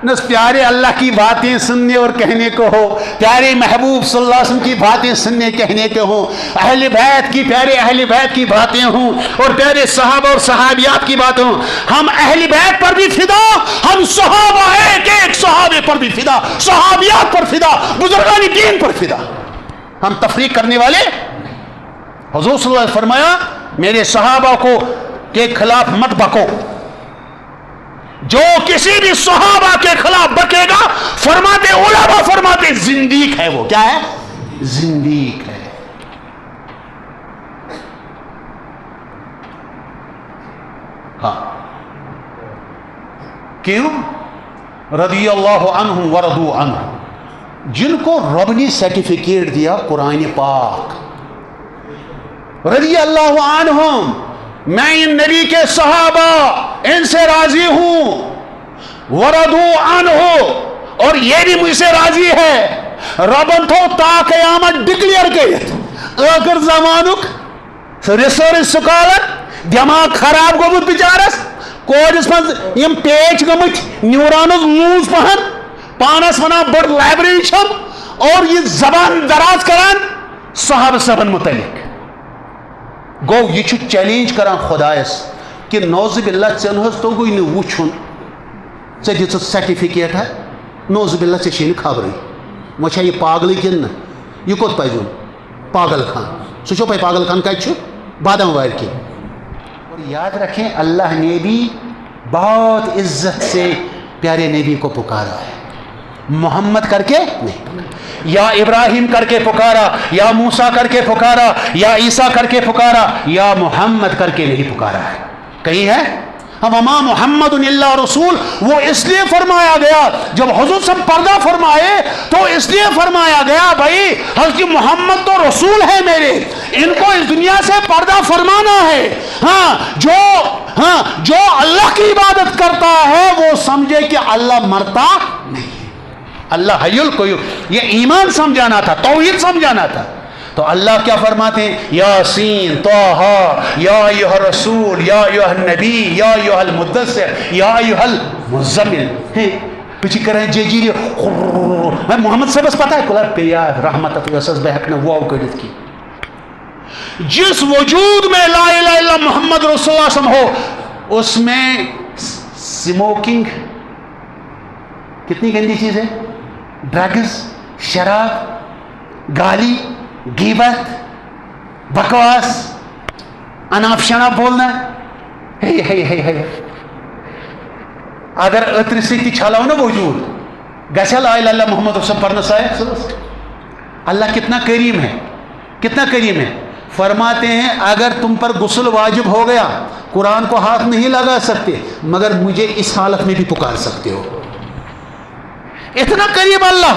نس پیارے اللہ کی باتیں سننے اور کہنے کو ہو, پیارے محبوب صلی اللہ علیہ وسلم کی باتیں سننے کہنے کو ہوں, اہل بیت کی پیارے اہل بیت کی باتیں ہوں اور پیارے صحابہ اور صحابیات کی باتیں ہوں. ہم اہل بیت پر بھی فدا, ہم صحابہ ایک ایک صحابے پر بھی فدا, صحابیات پر فدا, بزرگان دین پر فدا. ہم تفریق کرنے والے. حضور صلی اللہ علیہ وسلم فرمایا میرے صحابہ کو کے خلاف مت بکو, جو کسی بھی صحابہ کے خلاف بکے گا فرماتے علماء فرماتے زندیق ہے. وہ کیا ہے؟ زندیق ہے. ہاں کیوں؟ رضی اللہ عنہم ورضوا عنہ, جن کو رب نے سرٹیفکیٹ دیا قرآن پاک. رضی اللہ عنہم, میں ان نبی کے صحابہ ان سے راضی ہوں. ورضوا عنہ, اور یہ بھی مجھ سے راضی ہے. ربن تھو تا قیامت ڈکلیئر کرت آخر زمانک ریسرچ سکالر دماغ خراب گومت بچارس کورس من یم پیچ گمت نیورانز لوز پہن پانس ونان بڑ لائبریری چھم اور یہ زبان دراز کران صحابہ صحابن متعلق. گو یہ چیلنج کران خدایس کہ نوز باللہ ژن حظ توگوی نہ وچھن ژے دِژٕتھ سرٹیفکیٹ ہے نوز باللہ ژے چھی نہٕ خبرٕے وۄنۍ چھا یہ پاگلٕے کِنہٕ نہ یہ کوٚت پزِ یُن پاگل خان. سُہ چھو پاے پاگل خان کتہِ چھُ؟ بادام وارِ کِنۍ. اور یاد رکھیں اللہ نے بھی بہت عزت سے پیارے نبی کو پکارا ہے. محمد کر کے نہیں, یا ابراہیم کر کے پکارا, یا موسیٰ کر کے پکارا, یا عیسیٰ کر کے پکارا, یا محمد کر کے نہیں پکارا ہے. کہیں ہے وما محمد الا رسول, وہ اس لیے فرمایا گیا جب حضور سے پردہ فرمائے تو اس لیے فرمایا گیا بھائی حضرت محمد تو رسول ہے میرے, ان کو اس دنیا سے پردہ فرمانا ہے. جو اللہ کی عبادت کرتا ہے وہ سمجھے کہ اللہ مرتا نہیں, اللہ حی القیوم. یہ ایمان سمجھانا تھا, توحید سمجھانا تھا. تو اللہ کیا فرماتے ہیں؟ یاسین طہ یا ایھا الرسول یا ایھا النبی یا ایھا المدثر یا ایھا المزمل. پچھی کریں جی جی میں محمد صاحب پتہ ہے کلر پیا رحمت یسس بہک نے وہ کڑت کی. جس وجود میں لا الہ الا محمد رسول اللہ صلی اللہ علیہ وسلم ہو اس میں سموکنگ کتنی گندی چیز ہے, ڈرگز, شراب, گالی, غیبت, بکواس, اناپ شناپ بولنا. اگر اتر ستی چھلاو نا وجود گھسا لا الہ الا محمد رسول پڑھنا صاحب. اللہ کتنا کریم ہے, کتنا کریم ہے. فرماتے ہیں اگر تم پر غسل واجب ہو گیا قرآن کو ہاتھ نہیں لگا سکتے مگر مجھے اس حالت میں بھی پکار سکتے ہو. اتنا قریب اللہ.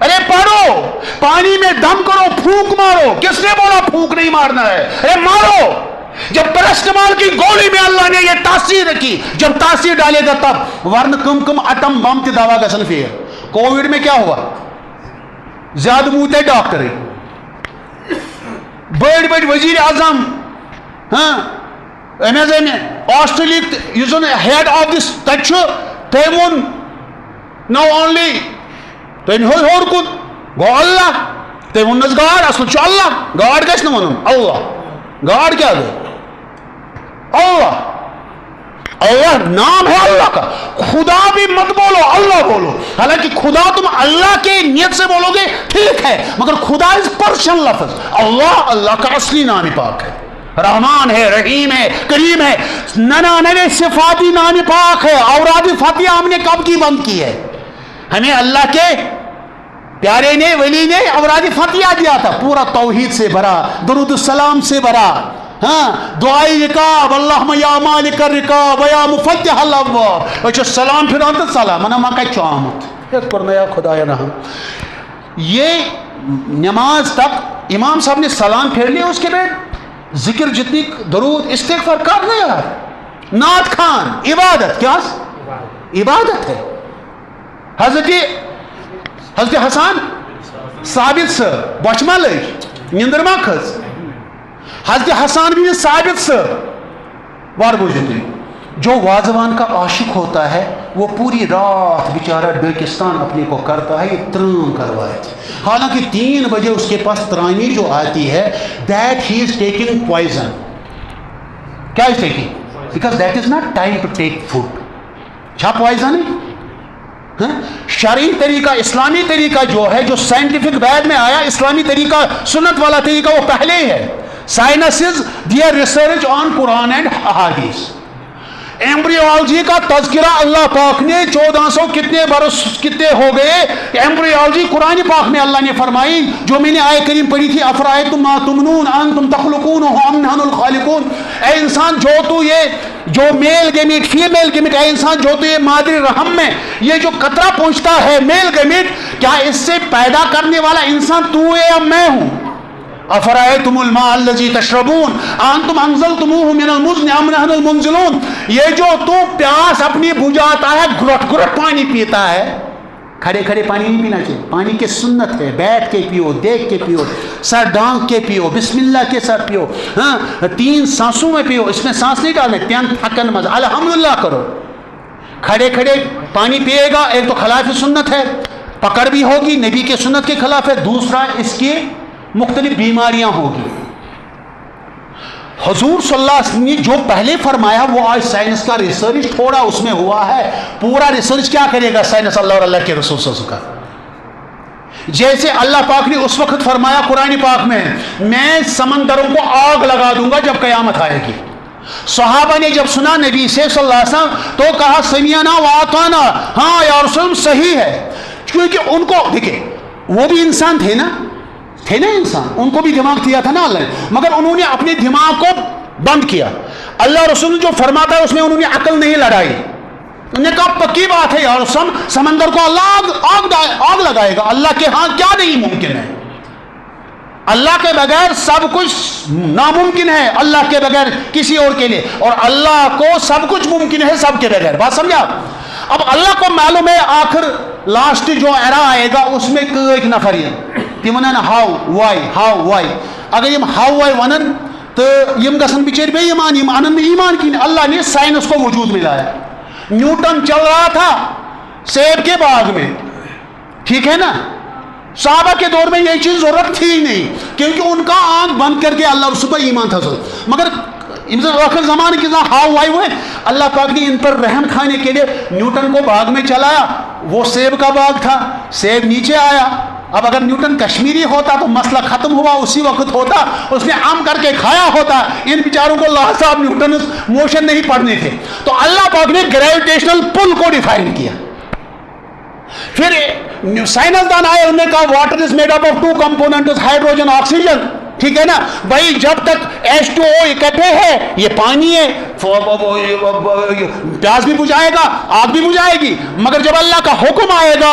ارے پڑھو، پانی میں دم کرو، پھونک مارو. کس نے بولا پھونک نہیں مارنا ہے؟ ارے مارو. جب پیرسٹمال کی گولی میں اللہ نے یہ تاثیر رکھی، جب تاثیر ڈالے گا تب. ورنہ کم اٹم بم تی دوا گژھن فیل. کووڈ میں کیا ہوا؟ زیادہ موتے ڈاکٹر، بڑی وزیر اعظم، آسٹریلیا ہیڈ آف دس تم وون نو اونلی تم ہور کن گو اللہ. تم ونس گاڈ، اصل اللہ. گاڈ گھس نا ون اللہ. گاڈ کیا گئی؟ اللہ. اللہ نام ہے اللہ کا. خدا بھی مت بولو، اللہ بولو. حالانکہ خدا تم اللہ کے نیت سے بولو گے ٹھیک ہے، مگر خدا از پرشن لفظ. اللہ کا اصلی نام پاک ہے. رحمان ہے، رحیم ہے، کریم ہے. 99 صفاتی نام پاک ہے. اوراد فتح ہم نے کب کی بند کی ہے؟ ہمیں اللہ کے پیارے نے، ولی نے اوراد فتح دیا تھا، پورا توحید سے بھرا، درود السلام سے بھرا. دعائی رکاب اللہم یا مالک الرکاب یا مفتح الابواب. اچھا سلام پھر انت سلام انا ما کچھ آمد ایک کرنا یا خدایا رحم. یہ نماز تک امام صاحب نے سلام پھیر لیا، اس کے بعد ذکر جتنی درود استغفار کرنا یار. نعت خان عبادت، کیا عبادت ہے. حضرت حسن ثابت سر بچما لج نیندر ما کھز. حضرت حسان بن ثابت سر وار بوجھتے جو واضوان کا عاشق ہوتا ہے وہ پوری رات بیچارہ ڈاکستان اپنے کو کرتا ہے، یہ ترام کروائے تھے. حالانکہ 3 بجے اس کے پاس ترانی جو آتی ہے that he is taking poison. کیا is taking? Because that is not time to take food. کیا پوائزن ہے؟ شرعی طریقہ، اسلامی طریقہ جو ہے، جو سائنٹیفک وید میں آیا، اسلامی طریقہ، سنت والا طریقہ وہ پہلے ہی ہے. Sciences their research on Quran and احادیث. ایمبریولوجی کا تذکرہ اللہ پاک نے 1400 کتنے برس کتنے ہو گئے. ایمبریولوجی قرآن پاک میں اللہ نے فرمائی، جو میں نے آیت کریم پڑھی تھی، افرائیتم ما تمنون انتم تخلقونہ ام نحن الخالقون. اے انسان جو تو یہ جو میل گیمیٹ فیمیل گیمیٹ، اے انسان جو تو یہ مادری رحم میں یہ جو قطرہ پہنچتا ہے میل گیمیٹ، کیا اس سے پیدا کرنے والا انسان تو ہے یا میں ہوں؟ افرائیتم الماء الذی تشربون انتم انزلتموہ من المزن ام نحن المنزلون. یہ جو تو پیاس اپنی بجھاتا ہے، گرٹ گرٹ پانی پیتا ہے. کھڑے کھڑے پانی نہیں پینا چاہیے. پانی کی سنت ہے، بیٹھ کے پیو، دیکھ کے پیو، سر ڈانگ کے پیو، بسم اللہ کے ساتھ پیو. 3 سانسوں میں پیو، اس میں سانس نہیں ڈالنے. 3 تھکن مزہ الحمدللہ کرو. کھڑے کھڑے پانی پیے گا، ایک تو خلاف سنت ہے، پکڑ بھی ہوگی، نبی کے سنت کے خلاف ہے. دوسرا اس کی مختلف بیماریاں ہوگی. حضور صلی اللہ علیہ وسلم نے جو پہلے فرمایا وہ آج سائنس کا ریسرچ تھوڑا اس میں ہوا ہے. پورا ریسرچ کیا کرے گا سائنس اللہ اور اللہ کے رسول صلی اللہ علیہ وسلم کا. جیسے اللہ پاک نے اس وقت فرمایا قرآن پاک میں سمندروں کو آگ لگا دوں گا جب قیامت آئے گی. صحابہ نے جب سنا نبی سے صلی اللہ علیہ وسلم تو کہا سمیعنا واطعنا، ہاں یا رسول اللہ صحیح ہے. کیونکہ ان کو دیکھیں وہ بھی انسان تھے نا انسان، ان کو بھی دماغ دیا تھا نا اللہ نے، مگر انہوں نے اپنے دماغ کو بند کیا. اللہ رسول جو فرماتا ہے اس میں انہوں نے عقل نہیں لڑائی. انہوں نے کہا پکی بات ہے یار، سمندر کو اللہ آگ لگائے گا. اللہ کے ہاں کیا نہیں ممکن ہے؟ اللہ کے بغیر سب کچھ ناممکن ہے، اللہ کے بغیر کسی اور کے لیے، اور اللہ کو سب کچھ ممکن ہے سب کے بغیر. بات سمجھا؟ اب اللہ کو معلوم ہے آخر لاسٹ جو ایرا آئے گا اس میں ایک نفر یہ تم ونان ہاؤ وائی. اگر یم ہاؤ وائی ونن تو یم گژھن بچیر بے ایمان، یم انن ایمان کی. اللہ نے سائنس کو وجود میں لایا. نیوٹن چل رہا تھا سیب کے باغ میں، ٹھیک ہے نا. صحابہ کے دور میں یہ چیز ضرورت تھی ہی نہیں، کیونکہ ان کا آنکھ بند کر کے اللہ رسول پر ایمان تھا. مگر آخر زمانے کے ہاؤ وائی ہوئے، اللہ پاک نے ان پر رحم کھانے کے لیے نیوٹن کو باغ میں چلایا. وہ سیب کا باغ تھا، سیب نیچے آیا. اب اگر نیوٹن کشمیری ہوتا تو مسئلہ ختم ہوا اسی وقت ہوتا، اس نے عام کر کے کھایا ہوتا. ان بیچاروں کو اللہ صاحب نیوٹن موشن نہیں پڑھنے تھے. تو اللہ پاک نے گریویٹیشنل پل کو ڈیفائن کیا. پھر سائنسدان آئے، انہوں نے کہا water is made up of 2 components hydrogen oxygen. ٹھیک ہے نا بھائی، جب تک H2O اکٹھے ہے یہ پانی ہے، پیاس بھی بجھائے گا، آگ بھی بجھائے گی. مگر جب اللہ کا حکم آئے گا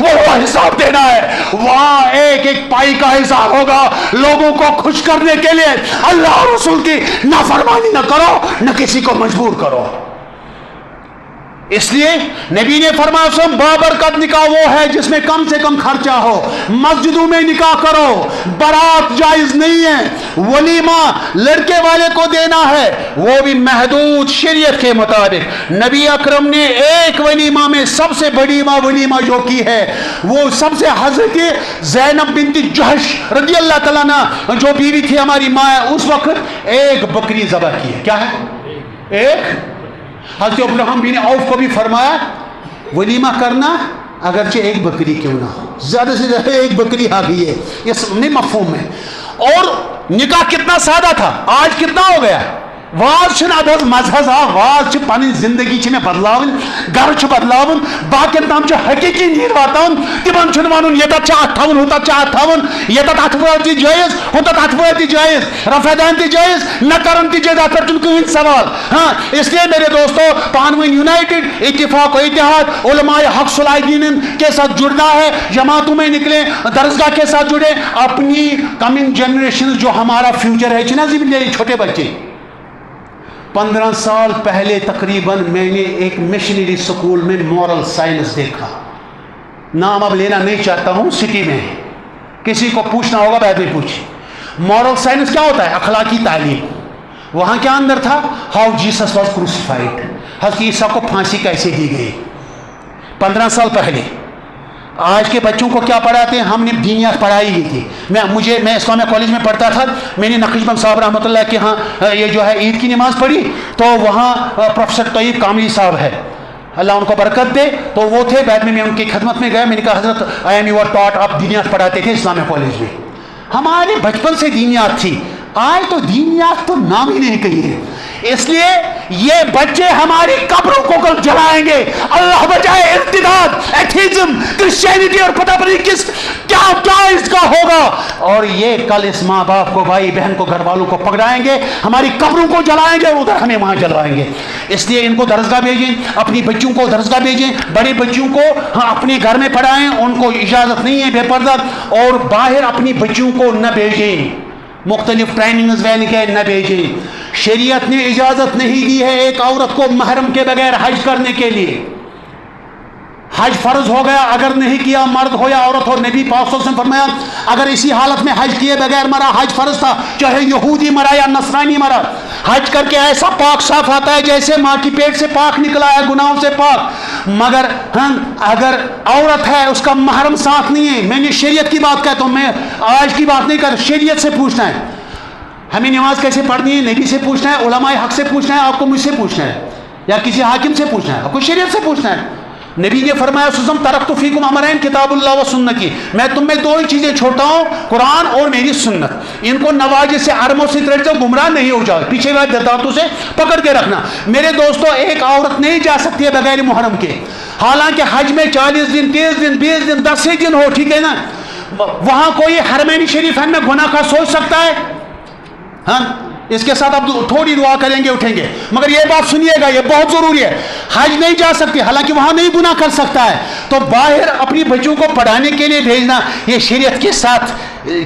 وہ حساب دینا ہے. وہاں ایک ایک پائی کا حساب ہوگا. لوگوں کو خوش کرنے کے لیے اللہ اور رسول کی نافرمانی نہ کرو, نہ کسی کو مجبور کرو. اس لیے نبی نے فرمایا بابرکت نکاح وہ ہے جس میں کم سے کم خرچہ ہو. مسجدوں میں نکاح کرو, بارات جائز نہیں ہے. ولیمہ لڑکے والے کو دینا ہے, وہ بھی محدود شریعت کے مطابق. نبی اکرم نے ایک ولیمہ میں سب سے بڑی ولیمہ جو کی ہے وہ سب سے حضرت زینب بنت جحش رضی اللہ تعالیٰ عنہ جو بیوی تھی ہماری ماں, اس وقت ایک بکری ذبح کی ہے. کیا ہے؟ ایک. حضرت ابراہیم بن عوف کو بھی فرمایا ولیمہ کرنا اگرچہ ایک بکری کیوں نہ ہو, زیادہ سے زیادہ ایک بکری آ گئی ہے, یہ سب مفہوم ہے. اور نکاح کتنا سادہ تھا, آج کتنا ہو گیا. واز چھن ادھر مذہب واز چھ پن زندگی چھ میں بدلاون, گھر چھ بدلاون, باقین تام چھ حقیقی نیند واتان. تمن چھن ونن یہ تت چھ اتھاون ہوتا چھ اتھاون, یہ تت اتھوار تی جائز ہوتا اتھوار تی جائز, رفع دین تی جائز نہ کرن تی جائز. اتر چھ کوئی سوال. ہاں اس لیے میرے دوستو پانوین یونائٹڈ اتفاق و اتحاد علماء حق صلاح دین کے ساتھ جڑنا ہے. جماعتوں میں نکلیں, درسگاہ کے ساتھ جڑیں. اپنی کمنگ جنریشن جو ہمارا فیوچر ہے چنا زمین چھوٹے بچے. 15 سال پہلے تقریباً میں نے ایک مشنری سکول میں مورل سائنس دیکھا. نام اب لینا نہیں چاہتا ہوں, سٹی میں کسی کو پوچھنا ہوگا بعد میں پوچھیں. مورل سائنس کیا ہوتا ہے؟ اخلاقی تعلیم. وہاں کیا اندر تھا؟ ہاؤ جیسس واز کروسیفائڈ, حضرت عیسیٰ کو پھانسی کیسے دی گئی. 15 سال پہلے. آج کے بچوں کو کیا پڑھاتے ہیں؟ ہم نے دینیات پڑھائی گئی تھی. میں اسلامیہ کالج میں پڑھتا تھا. میں نے نقیش بند صاحب رحمۃ اللہ کے ہاں یہ جو ہے عید کی نماز پڑھی, تو وہاں پروفیسر طیب کاملی صاحب ہے, اللہ ان کو برکت دے, تو وہ تھے. بعد میں ان کی خدمت میں گیا. میں نے کہا حضرت آئی ایم یور ٹاٹ, آپ دینیات پڑھاتے تھے اسلامیہ کالج میں. ہمارے بچپن سے دینیات تھی, آج تو دینیات تو نام ہی نہیں کہی ہے. اس لیے یہ بچے ہماری قبروں کو کل جلائیں گے. اللہ بچائے ارتداد, ایتھیزم, کرسچینٹی اور پتہ نہیں کس کیا اس کا ہوگا. اور یہ کل اس ماں باپ کو, بھائی بہن کو, گھر والوں کو پکڑائیں گے, ہماری قبروں کو جلائیں گے, ادھر ہمیں وہاں جلائیں گے. اس لیے ان کو درسگاہ بھیجیں, اپنی بچوں کو درسگاہ بھیجیں. بڑے بچوں کو ہاں اپنے گھر میں پڑھائیں, ان کو اجازت نہیں ہے بے پردہ. اور باہر اپنی بچوں کو نہ بھیجیں, مختلف ٹریننگز وین کے نہ بھیجیں. شریعت نے اجازت نہیں دی ہے ایک عورت کو محرم کے بغیر حج کرنے کے لیے. حج فرض ہو گیا, اگر نہیں کیا مرد ہو یا عورت ہو. نبی پاک صلی اللہ علیہ وسلم فرمایا اگر اسی حالت میں حج کیے بغیر مرا, حج فرض تھا, چاہے یہودی مرا یا نصرانی مرا, حج کر کے ایسا پاک صاف آتا ہے جیسے ماں کی پیٹ سے پاک نکلا ہے, گناہوں سے پاک. مگر اگر عورت ہے اس کا محرم ساتھ نہیں ہے, میں نے شریعت کی بات کہتا ہوں, میں آج کی بات نہیں کر, شریعت سے پوچھنا ہے. ہمیں نماز کیسے پڑھنی ہے نبی سے پوچھنا ہے, علماء حق سے پوچھنا ہے, آپ کو مجھ سے پوچھنا ہے, یا کسی حاکم سے پوچھنا ہے, آپ کو شریعت سے پوچھنا ہے. نبی نے فرمایا سزم ترکت فیکم امرین کتاب اللہ و سنتی, میں تم میں دو ہی چیزیں چھوڑتا ہوں, قرآن اور میری سنت. ان کو نواجے سے ارموں سے ترجو گمراہ نہیں ہو جاؤ, پیچھے والے داتوں سے پکڑ کے رکھنا. میرے دوستو ایک عورت نہیں جا سکتی ہے بغیر محرم کے, حالانکہ حج میں 40 دن 30 دن 20 دن 10 دن ہو, ٹھیک ہے نا. وہاں کوئی حرمین شریفین میں گناہ کا سوچ سکتا ہے؟ ہاں اس کے ساتھ آپ تھوڑی دعا کریں گے, اٹھیں گے, مگر یہ بات سنیے گا, یہ بہت ضروری ہے. حج نہیں جا سکتی, حالانکہ وہاں نہیں گناہ کر سکتا ہے, تو باہر اپنی بچوں کو پڑھانے کے لیے بھیجنا یہ شریعت کے ساتھ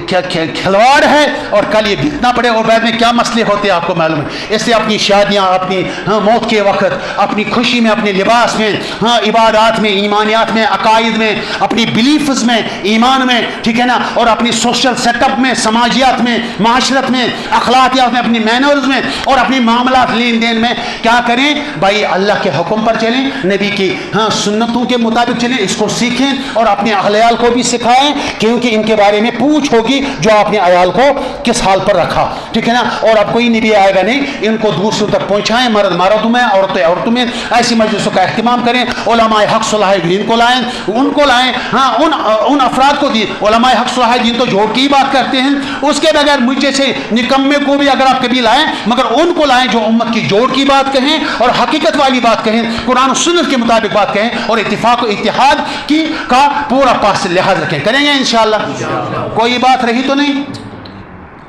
کھلواڑ ہے, اور کل یہ بکنا پڑے اور بعد میں کیا مسئلے ہوتے ہیں آپ کو معلوم ہے. اس لیے اپنی شادیاں, اپنی موت کے وقت, اپنی خوشی میں, اپنے لباس میں, عبادات میں, ایمانیات میں, عقائد میں, اپنی بلیفز میں, ایمان میں, ٹھیک ہے نا, اور اپنی سوشل سیٹ اپ میں, سماجیات میں, معاشرت میں, اخلاقیات میں, اپنی مینرز میں, اور اپنی معاملات لین دین میں کیا کریں بھائی؟ اللہ کے حکم پر چلیں, نبی کی سنتوں کے مطابق چلیں, اس کو سیکھیں اور اپنے عیال کو بھی سکھائیں, کیونکہ ان کے بارے میں پوچھ ہوگی جو اپنے عیال کو کس حال پر رکھا, ٹھیک ہے نا. اور اب کوئی نبی آئے گا نہیں, ان کو دوسروں تک پہنچائیں, مرد مردوں میں, عورتیں عورتوں میں. ایسی مجلسوں کا اہتمام کریں, علماء حق صلاح دین کو لائیں, ان کو لائیں, ان افراد کو دی. علماء حق صلاح دین تو جوڑ کی بات کرتے ہیں, اس کے بغیر مجھ جیسے نکمے کو بھی اگر آپ کبھی لائیں, مگر ان کو لائیں جو امت کی جوڑ کی بات کہیں اور حقیقت والی بات کہیں, قرآن و سنت کے مطابق بات کہیں, اور اتفاق و اتحاد کی کا پورا پاس لحاظ رکھیں. کریں گے انشاءاللہ. کوئی بات رہی تو نہیں؟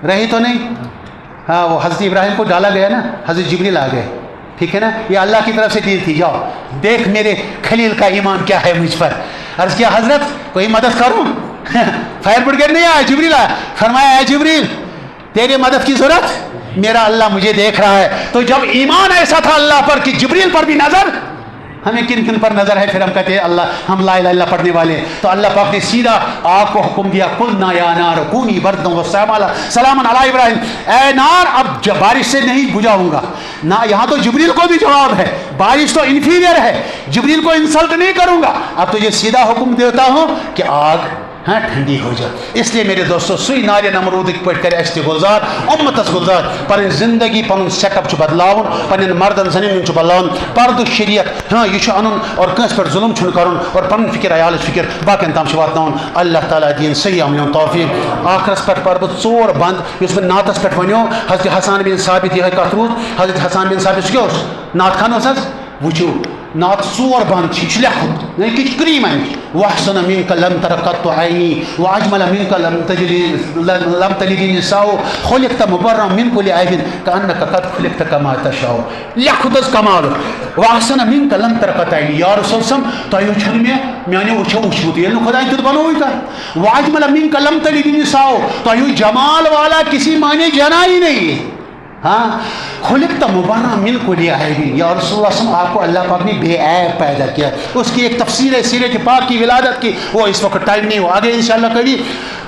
رہی تو نہیں؟ ہاں وہ حضرت ابراہیم کو ڈالا گیا نا, حضرت جبریل آ گئے, ٹھیک ہے نا, یہ اللہ کی طرف سے دین تھی. جاؤ دیکھ میرے خلیل کا ایمان کیا ہے مجھ پر. عرض کیا حضرت کوئی مدد کروں؟ فائر بریگیڈ نہیں آیا, جبریل آیا. فرمایا اے جبریل تیرے مدد کی ضرورت, میرا اللہ مجھے دیکھ رہا ہے. تو جب ایمان ایسا تھا اللہ پر کہ جبریل پر بھی نظر, ہمیں کن کن پر نظر ہے, پھر ہم کہتے ہیں اللہ ہم لا الہ الا اللہ پڑھنے والے. تو اللہ پاک نے سیدھا آگ کو حکم دیا, قلنا یا نار کونی بردا وسلاما علی ابراہیم, اے نار اب بارش سے نہیں بجھاؤں گا. نہ یہاں تو جبریل کو بھی جواب ہے, بارش تو انفیریئر ہے, جبریل کو انسلٹ نہیں کروں گا, اب تجھے سیدھا حکم دیتا ہوں کہ آگ ہاں ٹھنڈی ہو جائے. اس لیے میرے دوستو سوئی نار نمرود پہ کرے اس گلزار امتس گلزار پن زندگی پن سیٹ اپ بدلاون, پن مردن زنین بدلاون, پرد شریعت ہاں یہ ان اور کنس پہ ظلم کرن اور پن فکر عیال فکر باقین تام واتن. اللہ تعالیٰ دین صحیح عمل توفیق. آخرس پہ پر بہ ژور بند اس بہ نعتس پہ ونو. حضرت حسان بن ثابت یہ کت روت, حضرت حسان بن ثابت کیا نعت خان حظ وچو نعت ژور بند یہ لیکھت نہیں کچھ کریم واحسن منك لم تر قط عيني واجمل منك لم تلد النساء خلقت مبرا من كل عيب كانك قد خلقت كما تشاء. لیکھت کمال واحسن منك لم تر قط عيني یا رسول سم تۄہہِ وٕچھو نہٕ مےٚ میانہِ وٕچھو وٕچھمُت ییٚلہِ نہٕ خۄدایَن تیُتھ بنووٕے کانٛہہ. واجمل منك لم تلد النساء تۄہہِ جمال والا کسی معنی جنا ہی نہیں. ہاں خلقت مبرا من کل عیب, یا رسول اللہ وسلم آپ کو اللہ پاک نے بے عیب پیدا کیا. اس کی ایک تفسیر ہے سیرت پاک کی ولادت کی, وہ اس وقت ٹائم نہیں, ہو آگے انشاءاللہ کبھی.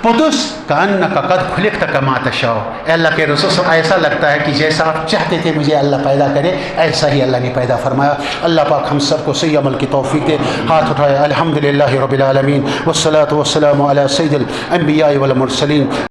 پدس کانک قد خلقت کما تشاء, اے اللہ کے رسول صلی اللہ علیہ وسلم ایسا لگتا ہے کہ جیسا آپ چاہتے تھے مجھے اللہ پیدا کرے ایسا ہی اللہ نے پیدا فرمایا. اللہ پاک ہم سب کو صحیح عمل کی توفیق دے. ہاتھ اٹھائے الحمدللہ رب العالمین والصلاۃ والسلام علی سید الانبیاء والمرسلین.